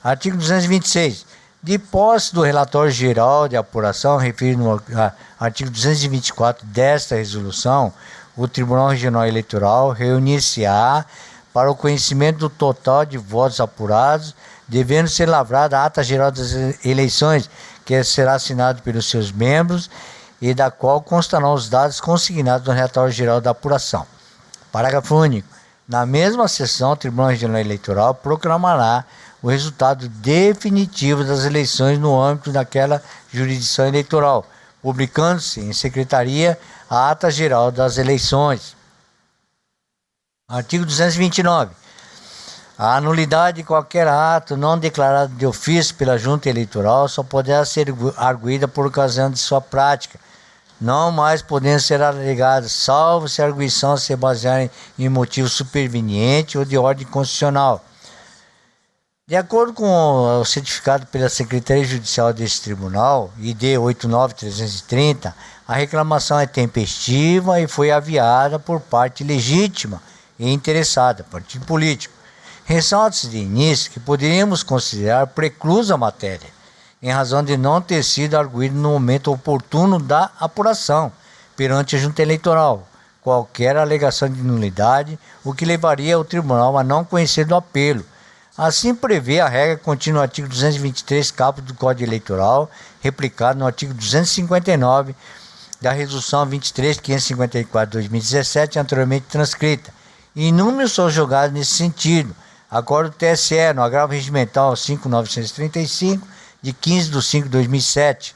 B: Artigo 226. De posse do relatório geral de apuração, referido no artigo 224 desta resolução, o Tribunal Regional Eleitoral reunir-se-á para o conhecimento do total de votos apurados, devendo ser lavrada a ata geral das eleições, que será assinada pelos seus membros e da qual constarão os dados consignados no relatório geral da apuração. Parágrafo único. Na mesma sessão, o Tribunal Regional Eleitoral proclamará o resultado definitivo das eleições no âmbito daquela jurisdição eleitoral, publicando-se em secretaria a ata geral das eleições. Artigo 229. A anulidade de qualquer ato não declarado de ofício pela Junta Eleitoral só poderá ser arguída por ocasião de sua prática, não mais podendo ser alegada, salvo se a arguição se basear em motivo superveniente ou de ordem constitucional. De acordo com o certificado pela Secretaria Judicial deste Tribunal, ID 89330, a reclamação é tempestiva e foi aviada por parte legítima e interessada, partido político. Ressalta-se de início que poderíamos considerar preclusa a matéria, em razão de não ter sido arguído no momento oportuno da apuração perante a Junta Eleitoral qualquer alegação de nulidade, o que levaria o tribunal a não conhecer do apelo. Assim prevê a regra contida no artigo 223, caput do Código Eleitoral, replicado no artigo 259 da Resolução 23.554/2017, anteriormente transcrita. Inúmeros são julgados nesse sentido. Acordo do TSE, no agravo regimental 5.935, de 15/5/2007.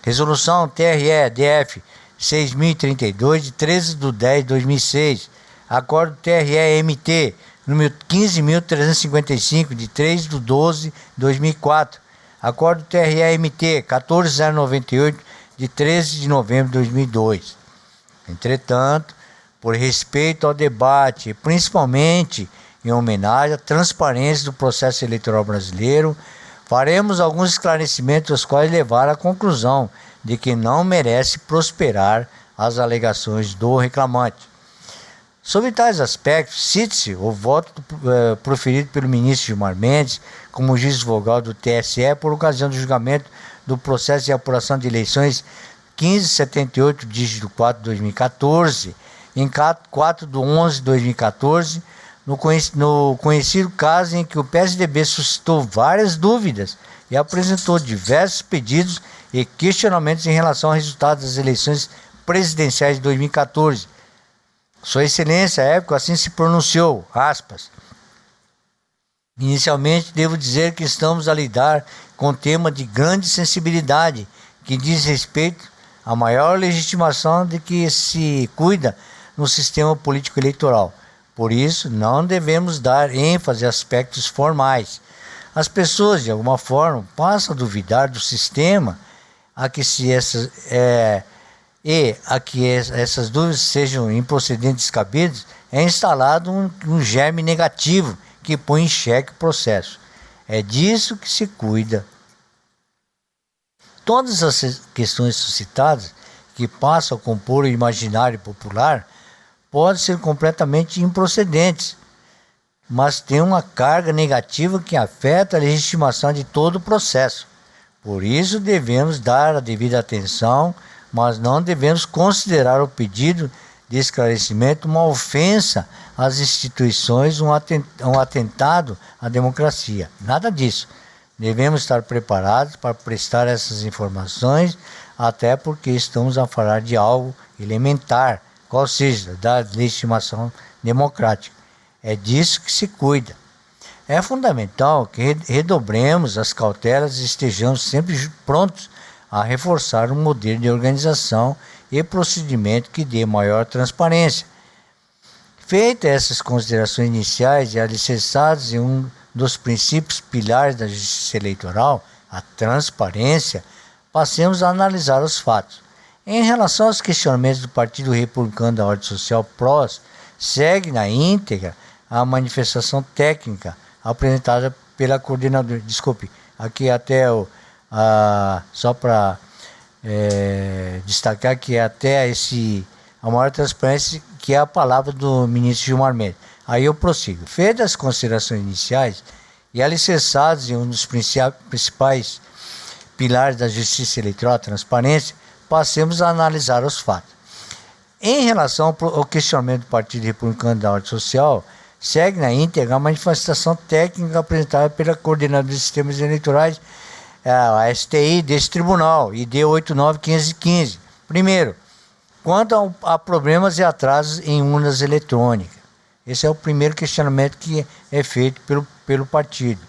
B: Resolução TRE-DF 6.032, de 13/10/2006. Acordo do TRE-MT, número 15.355, de 3/12/2004. Acordo do TRE-MT 14.098, de 13 de novembro de 2002. Entretanto, por respeito ao debate, e principalmente em homenagem à transparência do processo eleitoral brasileiro, faremos alguns esclarecimentos, os quais levaram à conclusão de que não merece prosperar as alegações do reclamante. Sobre tais aspectos, cite-se o voto proferido pelo ministro Gilmar Mendes como juiz vogal do TSE por ocasião do julgamento do processo de apuração de eleições 1578, dígito 4 de 2014, em 4/11/2014, no conhecido caso em que o PSDB suscitou várias dúvidas e apresentou diversos pedidos e questionamentos em relação ao resultado das eleições presidenciais de 2014. Sua Excelência, à época, assim se pronunciou, aspas. Inicialmente, devo dizer que estamos a lidar com um tema de grande sensibilidade, que diz respeito à maior legitimação de que se cuida no sistema político eleitoral. Por isso, não devemos dar ênfase a aspectos formais. As pessoas, de alguma forma, passam a duvidar do sistema a que essas dúvidas sejam improcedentes descabidos, é instalado um germe negativo que põe em xeque o processo. É disso que se cuida. Todas as questões suscitadas, que passam a compor o imaginário popular, podem ser completamente improcedentes, mas têm uma carga negativa que afeta a legitimação de todo o processo. Por isso devemos dar a devida atenção, mas não devemos considerar o pedido de esclarecimento uma ofensa às instituições, um atentado à democracia. Nada disso. Devemos estar preparados para prestar essas informações, até porque estamos a falar de algo elementar, qual seja, da legitimação democrática. É disso que se cuida. É fundamental que redobremos as cautelas e estejamos sempre prontos a reforçar um modelo de organização e procedimento que dê maior transparência. Feitas essas considerações iniciais e alicerçadas em um dos princípios pilares da justiça eleitoral, a transparência, passemos a analisar os fatos. Em relação aos questionamentos do Partido Republicano da Ordem Social PROS, segue na íntegra a manifestação técnica apresentada pela coordenadora. Desculpe, aqui até só para destacar que até a maior transparência, que é a palavra do ministro Gilmar Mendes. Aí eu prossigo. Feitas as considerações iniciais e alicerçados em um dos principais pilares da justiça eleitoral, a transparência, passemos a analisar os fatos. Em relação ao questionamento do Partido Republicano da Ordem Social, segue na íntegra a manifestação técnica apresentada pela Coordenadora de Sistemas Eleitorais, a STI, desse tribunal, ID 89515. Primeiro, quanto a problemas e atrasos em urnas eletrônicas. Esse é o primeiro questionamento que é feito pelo partido.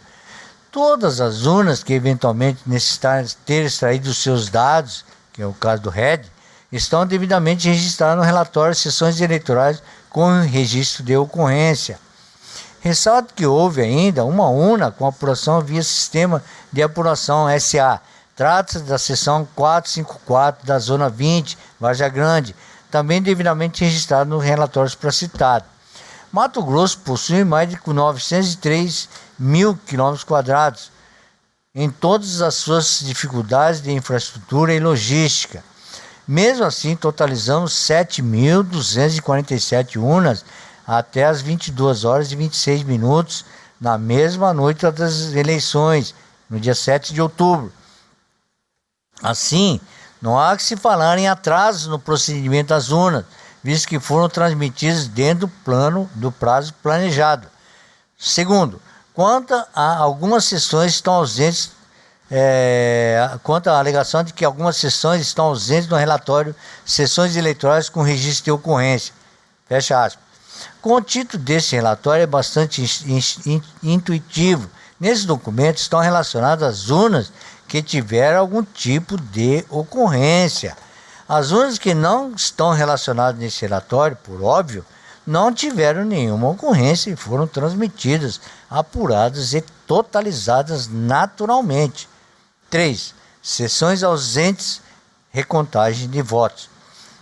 B: Todas as urnas que eventualmente necessitarem ter extraído os seus dados, que é o caso do RED, estão devidamente registradas no relatório de sessões eleitorais com registro de ocorrência. Ressalto que houve ainda uma urna com apuração via Sistema de Apuração SA. Trata-se da seção 454 da Zona 20, Varja Grande, também devidamente registrado no relatório supracitado. Mato Grosso possui mais de 903 mil km², em todas as suas dificuldades de infraestrutura e logística. Mesmo assim, totalizamos 7.247 urnas até as 22 horas e 26 minutos na mesma noite das eleições, no dia 7 de outubro. Assim, não há que se falar em atrasos no procedimento das urnas, visto que foram transmitidas dentro do prazo planejado. Segundo, quanto a algumas sessões estão ausentes, quanto à alegação de que algumas sessões estão ausentes no relatório sessões eleitorais com registro de ocorrência. Fecha aspas. O título desse relatório é bastante intuitivo. Nesse documento estão relacionadas as urnas que tiveram algum tipo de ocorrência. As urnas que não estão relacionadas nesse relatório, por óbvio, não tiveram nenhuma ocorrência e foram transmitidas, apuradas e totalizadas naturalmente. 3. Sessões ausentes, recontagem de votos.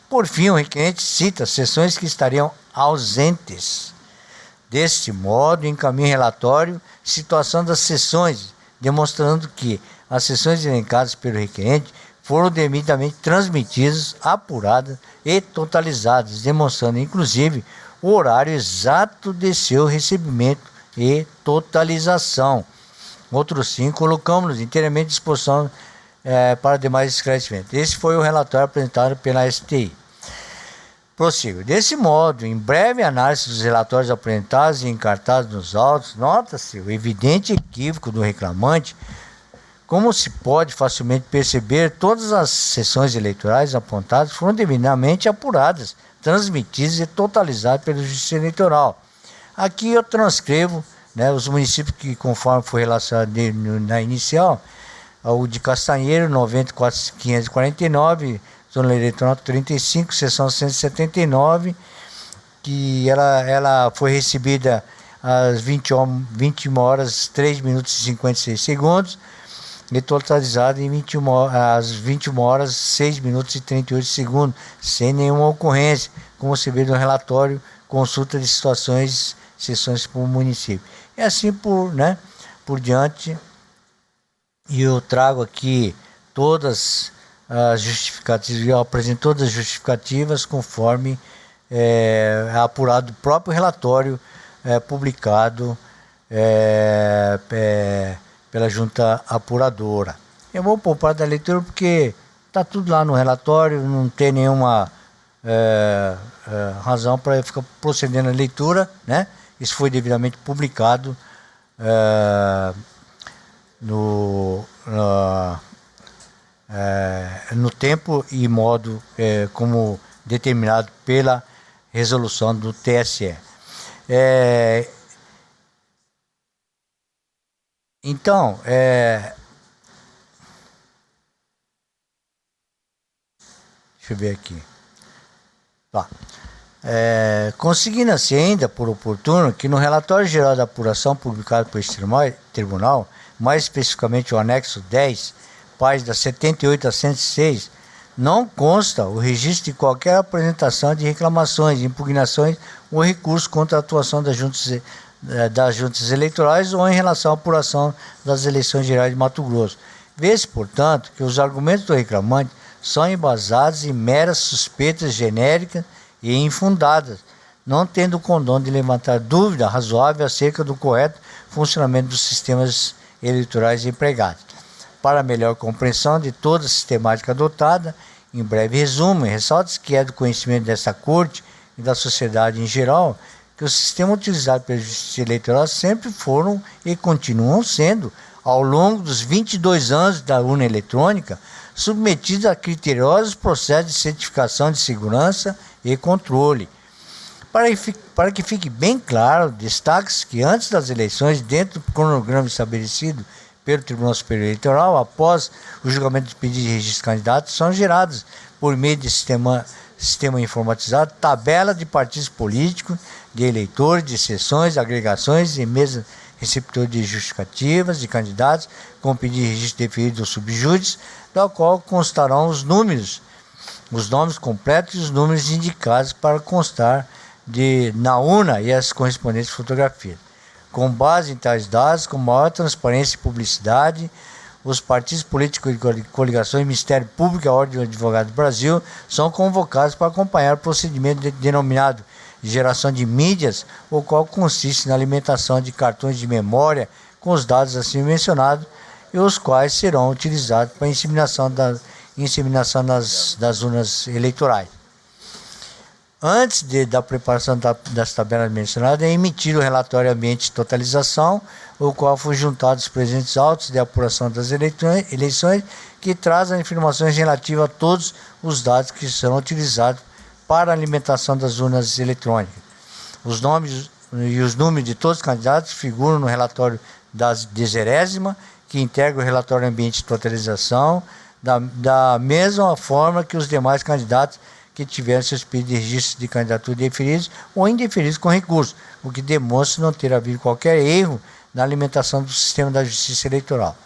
B: Por fim, o requerente cita sessões que estariam ausentes. Deste modo, encaminha relatório situação das sessões, demonstrando que as sessões elencadas pelo requerente foram devidamente transmitidas, apuradas e totalizadas, demonstrando inclusive o horário exato de seu recebimento e totalização. Outros 5 colocamos inteiramente à disposição para demais esclarecimentos. Esse foi o relatório apresentado pela STI. Prossigo. Desse modo, em breve análise dos relatórios apresentados e encartados nos autos, nota-se o evidente equívoco do reclamante. Como se pode facilmente perceber, todas as sessões eleitorais apontadas foram devidamente apuradas, transmitidas e totalizadas pela Justiça Eleitoral. Aqui eu transcrevo os municípios que, conforme foi relacionado na inicial, o de Castanheiro, 90.549, Zona Eleitoral 35, seção 179, que ela foi recebida às 21 horas 3 minutos e 56 segundos e totalizada às 21 horas 6 minutos e 38 segundos, sem nenhuma ocorrência, como se vê no relatório consulta de sessões por município. E assim por diante, e eu trago aqui todas as justificativas, eu apresento todas as justificativas conforme apurado do próprio relatório publicado pela junta apuradora. Eu vou poupar da leitura porque está tudo lá no relatório, não tem nenhuma razão para eu ficar procedendo à leitura, né? Isso foi devidamente publicado no tempo e modo como determinado pela resolução do TSE. Então, deixa eu ver aqui. Tá. Conseguindo-se ainda por oportuno que no relatório geral da apuração publicado por este tribunal, mais especificamente o anexo 10, páginas 78 a 106, não consta o registro de qualquer apresentação de reclamações, impugnações ou recurso contra a atuação das juntas eleitorais ou em relação à apuração das eleições gerais de Mato Grosso. Vê-se, portanto, que os argumentos do reclamante são embasados em meras suspeitas genéricas e infundadas, não tendo o condão de levantar dúvida razoável acerca do correto funcionamento dos sistemas eleitorais empregados. Para melhor compreensão de toda a sistemática adotada, em breve resumo, ressalta-se que é do conhecimento desta Corte e da sociedade em geral que o sistema utilizado pela Justiça Eleitoral sempre foram e continuam sendo, ao longo dos 22 anos da urna eletrônica, submetidos a criteriosos processos de certificação de segurança e controle. Para que fique bem claro, destaque-se que antes das eleições, dentro do cronograma estabelecido pelo Tribunal Superior Eleitoral, após o julgamento dos pedidos de registro de candidatos, são geradas, por meio de sistema informatizado, tabela de partidos políticos, de eleitores, de sessões, agregações e mesas receptor de justificativas de candidatos com pedido de registro deferido ou subjúdice, da qual constarão os nomes completos e os números indicados para constar na urna e as correspondentes fotografias. Com base em tais dados, com maior transparência e publicidade, os partidos políticos e coligações, Ministério Público e a Ordem dos Advogados do Brasil são convocados para acompanhar o procedimento denominado de geração de mídias, o qual consiste na alimentação de cartões de memória com os dados assim mencionados e os quais serão utilizados para a inseminação das urnas eleitorais. Antes da preparação das tabelas mencionadas, é emitido o relatório ambiente de totalização, o qual foi juntado os presentes autos de apuração das eleições, que traz as informações relativas a todos os dados que serão utilizados para a alimentação das urnas eletrônicas. Os nomes e os números de todos os candidatos figuram no relatório da 10ª, que integra o relatório ambiente de totalização, da mesma forma que os demais candidatos que tiveram seus pedidos de registro de candidatura deferidos ou indeferidos com recurso, o que demonstra não ter havido qualquer erro na alimentação do sistema da Justiça Eleitoral.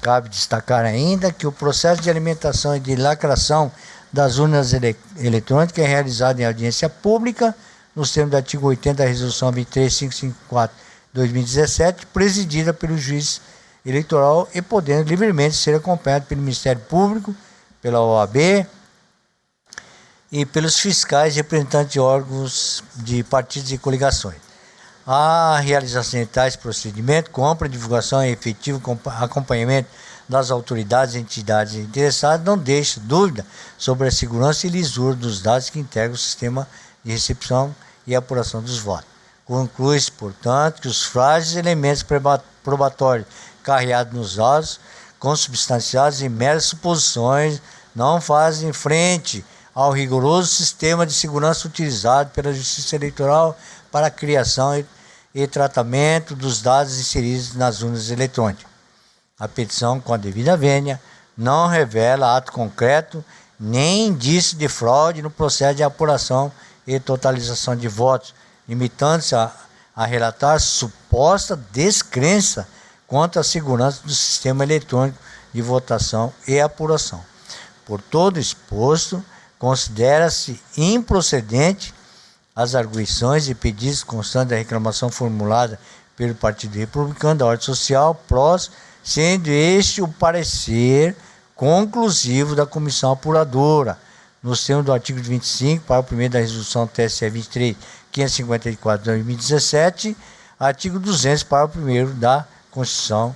B: Cabe destacar ainda que o processo de alimentação e de lacração das urnas eletrônicas é realizado em audiência pública, nos termos do artigo 80 da Resolução 23554/2017, presidida pelo juiz eleitoral e podendo livremente ser acompanhado pelo Ministério Público, pela OAB e pelos fiscais representantes de órgãos de partidos e coligações. A realização de tais procedimentos, compra, divulgação e efetivo acompanhamento das autoridades e entidades interessadas não deixa dúvida sobre a segurança e lisura dos dados que integram o sistema de recepção e apuração dos votos. Conclui-se, portanto, que os frágeis elementos probatórios carreados nos autos, consubstanciados em meras suposições, não fazem frente ao rigoroso sistema de segurança utilizado pela Justiça Eleitoral para a criação e tratamento dos dados inseridos nas urnas eletrônicas. A petição, com a devida vênia, não revela ato concreto nem indício de fraude no processo de apuração e totalização de votos, limitando-se a relatar suposta descrença quanto à segurança do sistema eletrônico de votação e apuração. Por todo exposto, considera-se improcedente as arguições e pedidos constantes da reclamação formulada pelo Partido Republicano da Ordem Social, PROS, sendo este o parecer conclusivo da comissão apuradora, nos termos do artigo 25, parágrafo 1º da resolução TSE 23.554 de 2017, artigo 200, parágrafo 1º da Constituição,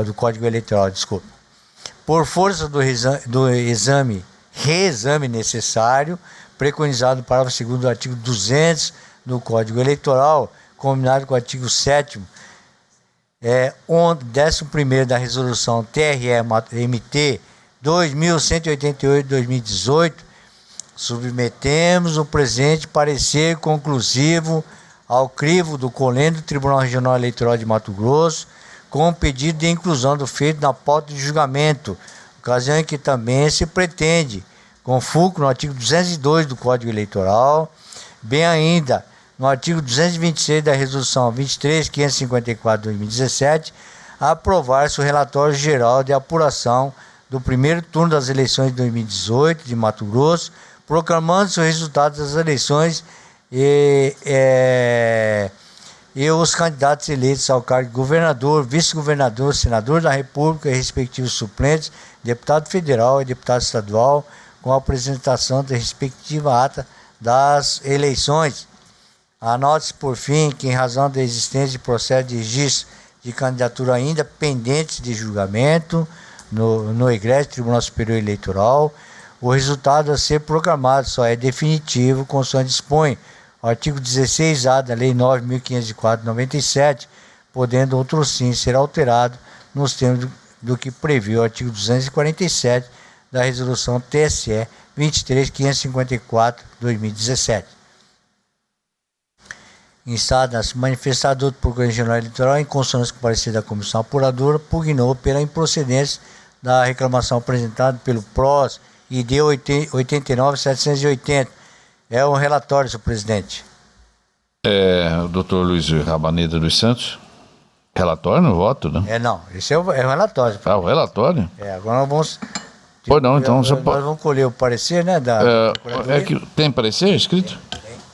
B: do Código Eleitoral, desculpa. Por força do reexame necessário, preconizado no parágrafo 2º do artigo 200 do Código Eleitoral, combinado com o artigo 7º, 11º da resolução TRE-MT 2188 de 2018, submetemos o presente parecer conclusivo ao crivo do COLEN do Tribunal Regional Eleitoral de Mato Grosso, com o pedido de inclusão do feito na pauta de julgamento, ocasião em que também se pretende, com fulcro no artigo 202 do Código Eleitoral, bem ainda no artigo 226 da Resolução 23.554 de 2017, aprovar-se o relatório geral de apuração do primeiro turno das eleições de 2018 de Mato Grosso, proclamando-se o resultado das eleições e os candidatos eleitos ao cargo de governador, vice-governador, senador da República e respectivos suplentes, deputado federal e deputado estadual, com a apresentação da respectiva ata das eleições. Anote-se, por fim, que em razão da existência de processo de registro de candidatura ainda pendentes de julgamento no egresso Tribunal Superior Eleitoral, o resultado a ser proclamado só é definitivo, conforme dispõe o artigo 16A da Lei 9.504 de 97, podendo outro sim ser alterado nos termos do que prevê o artigo 247 da Resolução TSE 23.554 de 2017. Instada-se manifestador do Procuradoria Regional Eleitoral, em consonância com o parecer da comissão apuradora, pugnou pela improcedência da reclamação apresentada pelo PROS ID 89.780. É um relatório, senhor presidente.
A: O doutor Luiz Rabaneda dos Santos. Relatório no voto, né?
B: Não, esse é o relatório.
A: O relatório?
B: Agora nós vamos...
A: Pois não, então...
B: Nós vamos colher o parecer, né, da Procuradoria.
A: Que tem parecer escrito?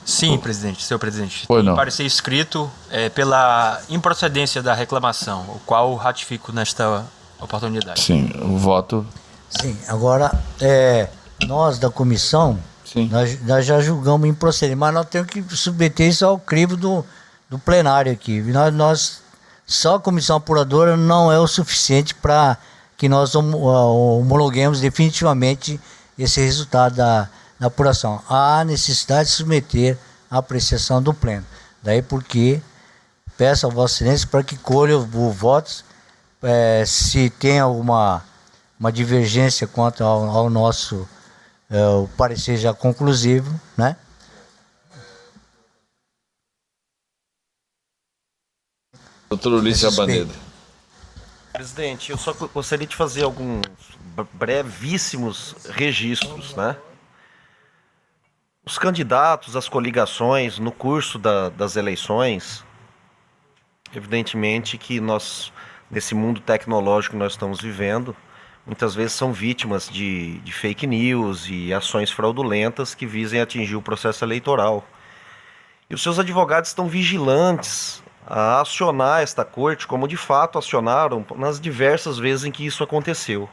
D: Sim, presidente, senhor presidente.
A: Pois não.
D: Tem parecer escrito pela improcedência da reclamação, o qual ratifico nesta oportunidade.
A: Sim, o voto...
B: Sim, agora, nós da comissão, nós já julgamos improcedente, mas nós temos que submeter isso ao crivo do plenário aqui. Só a comissão apuradora não é o suficiente para que nós homologuemos definitivamente esse resultado da apuração. Há necessidade de submeter à apreciação do pleno. Daí porque peço a Vossa Excelência para que colha o voto, se tem alguma divergência quanto ao nosso o parecer já conclusivo, né?
A: Doutor Ulisses Rabaneda.
F: Presidente, eu só gostaria de fazer alguns brevíssimos registros, né? Os candidatos, as coligações, no curso das eleições, evidentemente que nós, nesse mundo tecnológico que nós estamos vivendo, muitas vezes são vítimas de fake news e ações fraudulentas que visem atingir o processo eleitoral. E os seus advogados estão vigilantes a acionar esta corte, como de fato acionaram nas diversas vezes em que isso aconteceu.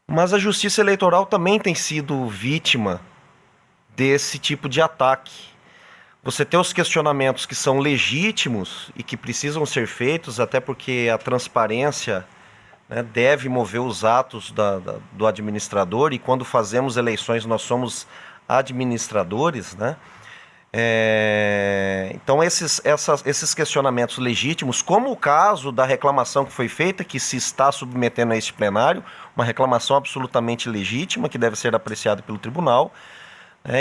F: Mas a Justiça Eleitoral também tem sido vítima desse tipo de ataque. Você tem os questionamentos que são legítimos e que precisam ser feitos, até porque a transparência, né, deve mover os atos do administrador, e quando fazemos eleições nós somos administradores, né? Então esses questionamentos legítimos, como o caso da reclamação que foi feita, que se está submetendo a este plenário, uma reclamação absolutamente legítima, que deve ser apreciada pelo tribunal,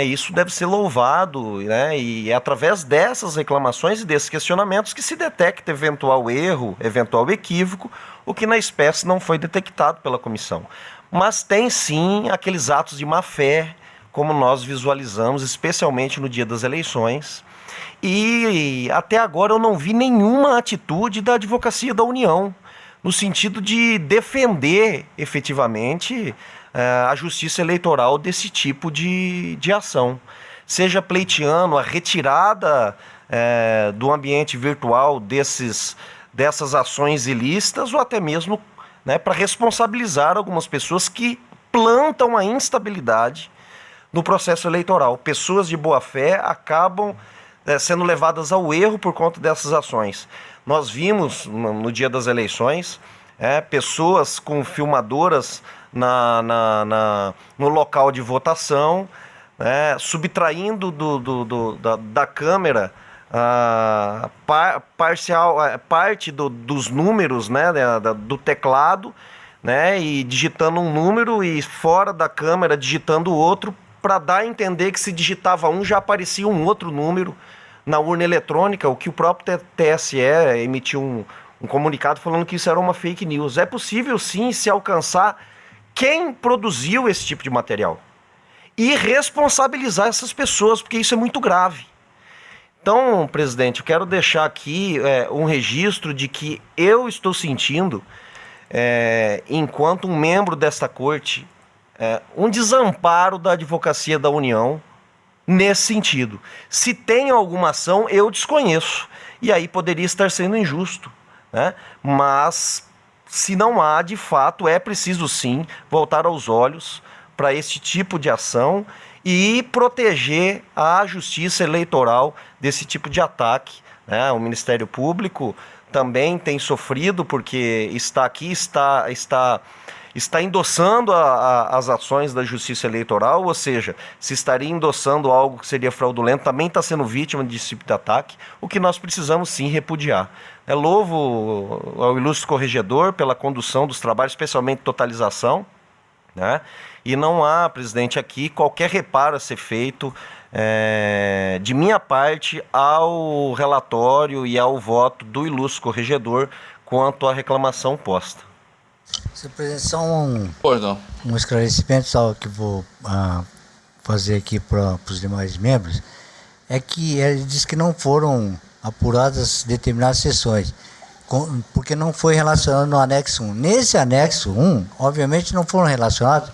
F: isso deve ser louvado, né? E é através dessas reclamações e desses questionamentos que se detecta eventual erro, eventual equívoco, o que na espécie não foi detectado pela comissão. Mas tem sim aqueles atos de má-fé, como nós visualizamos, especialmente no dia das eleições. E até agora eu não vi nenhuma atitude da Advocacia da União, no sentido de defender efetivamente a justiça eleitoral desse tipo de ação. Seja pleiteando a retirada do ambiente virtual dessas ações ilícitas, ou até mesmo, né, para responsabilizar algumas pessoas que plantam a instabilidade no processo eleitoral. Pessoas de boa fé acabam sendo levadas ao erro por conta dessas ações. Nós vimos no dia das eleições pessoas com filmadoras no local de votação, subtraindo da câmera parte dos números, né, do teclado, né, e digitando um número e fora da câmera digitando outro, para dar a entender que se digitava um já aparecia um outro número na urna eletrônica, o que o próprio TSE emitiu um comunicado falando que isso era uma fake news. É possível sim se alcançar quem produziu esse tipo de material e responsabilizar essas pessoas, porque isso é muito grave. Então, presidente, eu quero deixar aqui um registro de que eu estou sentindo, enquanto um membro desta corte, um desamparo da Advocacia da União nesse sentido. Se tem alguma ação, eu desconheço, e aí poderia estar sendo injusto, né? Mas, se não há, de fato, é preciso sim voltar aos olhos para esse tipo de ação e proteger a justiça eleitoral desse tipo de ataque, né? O Ministério Público também tem sofrido, porque está aqui, está endossando as ações da justiça eleitoral, ou seja, se estaria endossando algo que seria fraudulento, também está sendo vítima desse tipo de ataque, o que nós precisamos sim repudiar. Louvo ao ilustre corregedor pela condução dos trabalhos, especialmente totalização, né? E não há, presidente, aqui qualquer reparo a ser feito de minha parte ao relatório e ao voto do ilustre corregedor quanto à reclamação posta.
B: Senhor presidente, só um esclarecimento só que vou fazer aqui para os demais membros, é que ele diz que não foram apuradas determinadas sessões, porque não foi relacionado no anexo 1. Nesse anexo 1, obviamente não foram relacionadas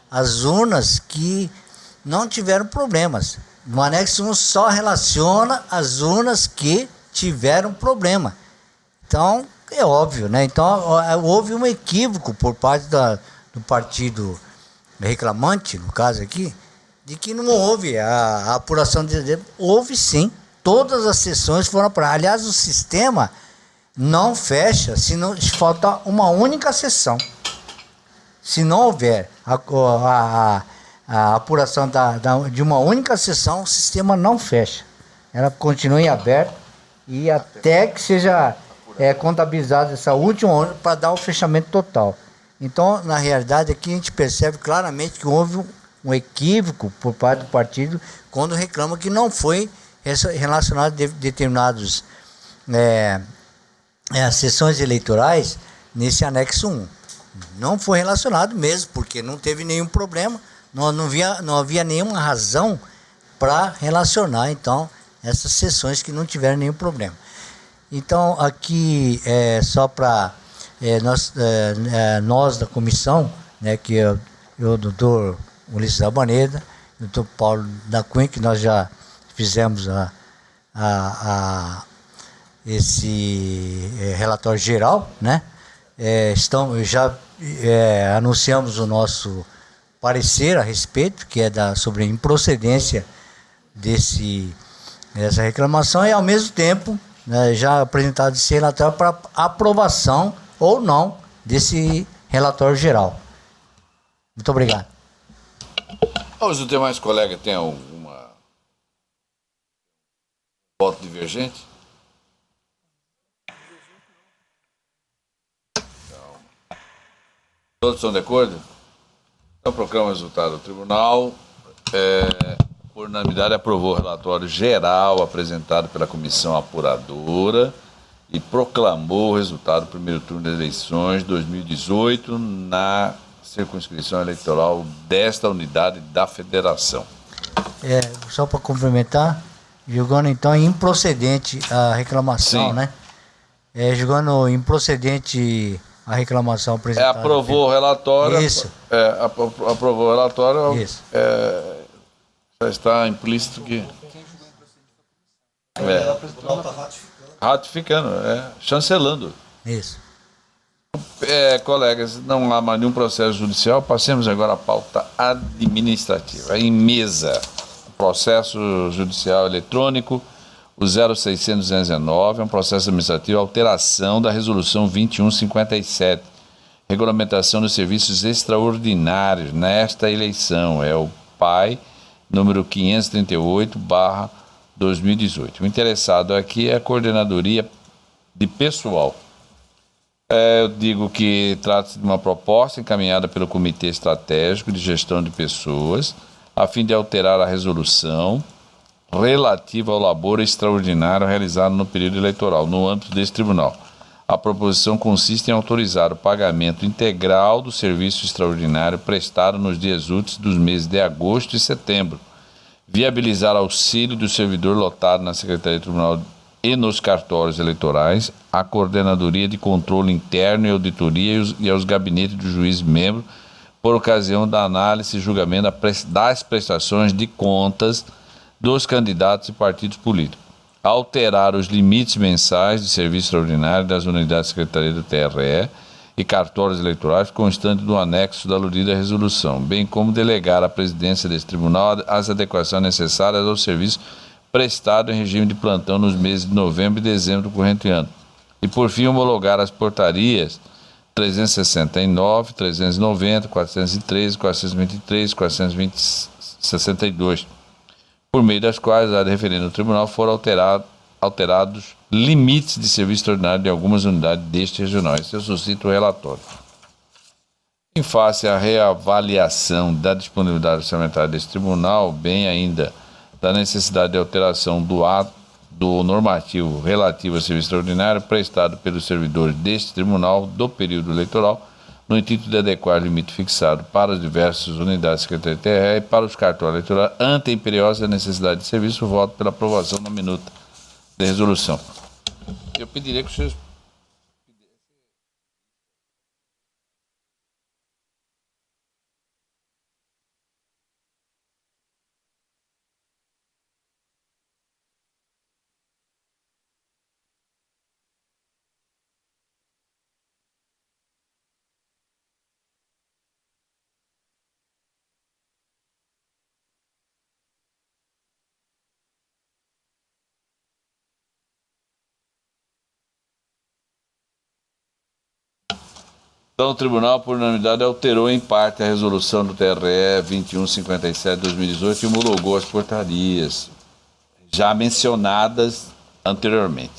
B: as urnas que não tiveram problemas. No anexo 1 só relaciona as urnas que tiveram problema. Então, é óbvio, né? Então, houve um equívoco por parte do partido reclamante, no caso aqui, de que não houve a apuração de... Houve sim, todas as sessões foram apuradas. Aliás, o sistema não fecha se não faltar uma única sessão. Se não houver a apuração de uma única sessão, o sistema não fecha. Ela continua em aberto e até que seja contabilizada essa última urna para dar o fechamento total. Então, na realidade, aqui a gente percebe claramente que houve um equívoco por parte do partido quando reclama que não foi relacionado a determinados sessões eleitorais nesse anexo 1. Não foi relacionado mesmo, porque não teve nenhum problema, não havia nenhuma razão para relacionar, então, essas sessões que não tiveram nenhum problema. Então, aqui, só para nós da comissão, né, que eu, o doutor Ulisses Albaneda, o doutor Paulo da Cunha, que nós já fizemos esse relatório geral, né? Já anunciamos o nosso parecer a respeito, que é sobre a improcedência dessa reclamação, e ao mesmo tempo, né, já apresentado esse relatório para aprovação ou não desse relatório geral. Muito obrigado.
A: Os demais colegas têm alguma voto divergente? Então, todos estão de acordo? Então, proclama o resultado do tribunal. Por unanimidade, aprovou o relatório geral apresentado pela comissão apuradora e proclamou o resultado do primeiro turno das eleições de 2018 na circunscrição eleitoral desta unidade da federação.
B: Só para complementar, julgando então improcedente a reclamação, sim, né? Julgando improcedente a reclamação apresentada.
A: Aprovou o relatório.
B: Isso.
A: Aprovou o relatório.
B: Isso.
A: Já está implícito que... Ratificando, chancelando.
B: Isso.
A: Colegas, não há mais nenhum processo judicial. Passemos agora à pauta administrativa. Em mesa, processo judicial eletrônico, o 0600-219, é um processo administrativo, alteração da resolução 2157, regulamentação dos serviços extraordinários nesta eleição. É o PAI, número 538/2018. O interessado aqui é a Coordenadoria de Pessoal. Eu digo que trata-se de uma proposta encaminhada pelo Comitê Estratégico de Gestão de Pessoas, a fim de alterar a resolução relativa ao labor extraordinário realizado no período eleitoral, no âmbito desse tribunal. A proposição consiste em autorizar o pagamento integral do serviço extraordinário prestado nos dias úteis dos meses de agosto e setembro, viabilizar auxílio do servidor lotado na Secretaria do Tribunal e nos cartórios eleitorais, a Coordenadoria de Controle Interno e Auditoria e aos gabinetes do juiz membro, por ocasião da análise e julgamento das prestações de contas dos candidatos e partidos políticos. Alterar os limites mensais de serviço extraordinário das unidades de Secretaria do TRE e cartórios eleitorais constante do anexo da aludida resolução, bem como delegar à presidência deste tribunal as adequações necessárias ao serviço prestado em regime de plantão nos meses de novembro e dezembro do corrente ano. E, por fim, homologar as portarias 369, 390, 413, 423, 462, por meio das quais a referenda do tribunal foram alterados limites de serviço extraordinário de algumas unidades deste regional. Esse eu suscito o relatório. Em face à reavaliação da disponibilidade orçamentária deste tribunal, bem ainda da necessidade de alteração do ato do normativo relativo ao serviço extraordinário prestado pelos servidores deste tribunal do período eleitoral, no intuito de adequar o limite fixado para as diversas unidades de Secretaria de TRE e para os cartórios eleitorais, ante a imperiosa necessidade de serviço, voto pela aprovação da minuta de resolução. Eu pediria que os senhores... Então, o Tribunal, por unanimidade, alterou em parte a resolução do TRE 2157 de 2018 e homologou as portarias já mencionadas anteriormente.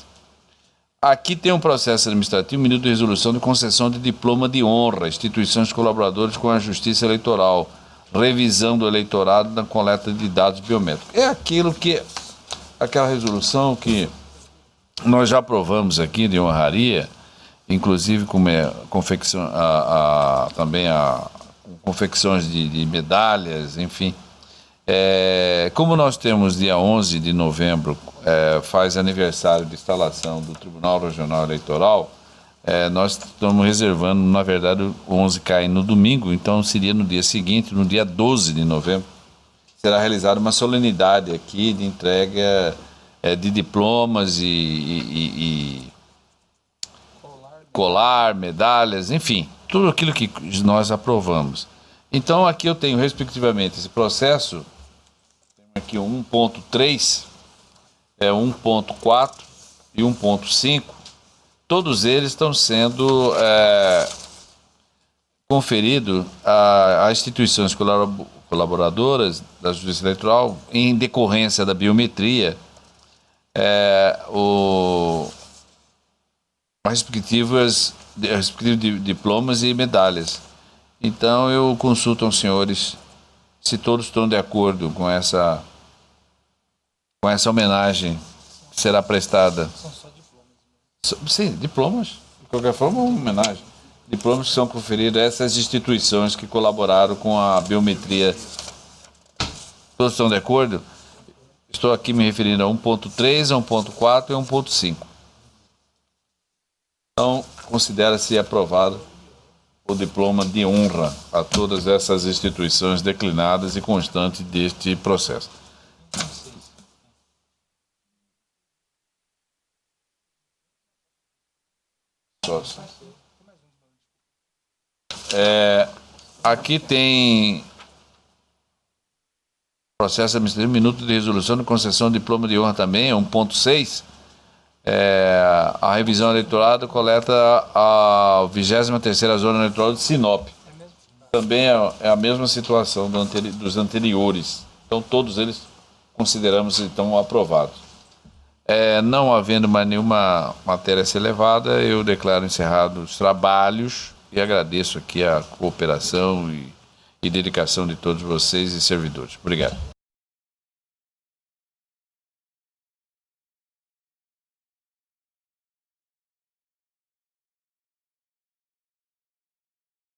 A: Aqui tem um processo administrativo, minuto de resolução de concessão de diploma de honra, instituições colaboradoras com a Justiça Eleitoral, revisão do eleitorado na coleta de dados biométricos. É aquela resolução que nós já aprovamos aqui de honraria, inclusive com confecções de medalhas, enfim. Como nós temos dia 11 de novembro, faz aniversário de instalação do Tribunal Regional Eleitoral, nós estamos reservando, na verdade, o 11 cai no domingo, então seria no dia seguinte, no dia 12 de novembro, será realizada uma solenidade aqui de entrega de diplomas e colar, medalhas, enfim, tudo aquilo que nós aprovamos. Então, aqui eu tenho, respectivamente, esse processo, tenho aqui o 1.3, 1.4 e 1.5, todos eles estão sendo conferidos a instituições colaboradoras da Justiça Eleitoral em decorrência da biometria, respectivos diplomas e medalhas. Então eu consulto aos senhores se todos estão de acordo com essa homenagem que será prestada. São só diplomas? Sim, diplomas. De qualquer forma, uma homenagem. Diplomas que são conferidos a essas instituições que colaboraram com a biometria. Todos estão de acordo? Estou aqui me referindo a 1.3, a 1.4 e a 1.5. Então, considera-se aprovado o diploma de honra a todas essas instituições declinadas e constantes deste processo. situações. Aqui tem processo administrativo, minuto de resolução de concessão de diploma de honra também, 1.6. A revisão eleitoral coleta a 23ª Zona Eleitoral de Sinop. Também é a mesma situação dos anteriores. Então, todos eles consideramos então aprovados. Não havendo mais nenhuma matéria a ser levada, eu declaro encerrados os trabalhos e agradeço aqui a cooperação e dedicação de todos vocês e servidores. Obrigado.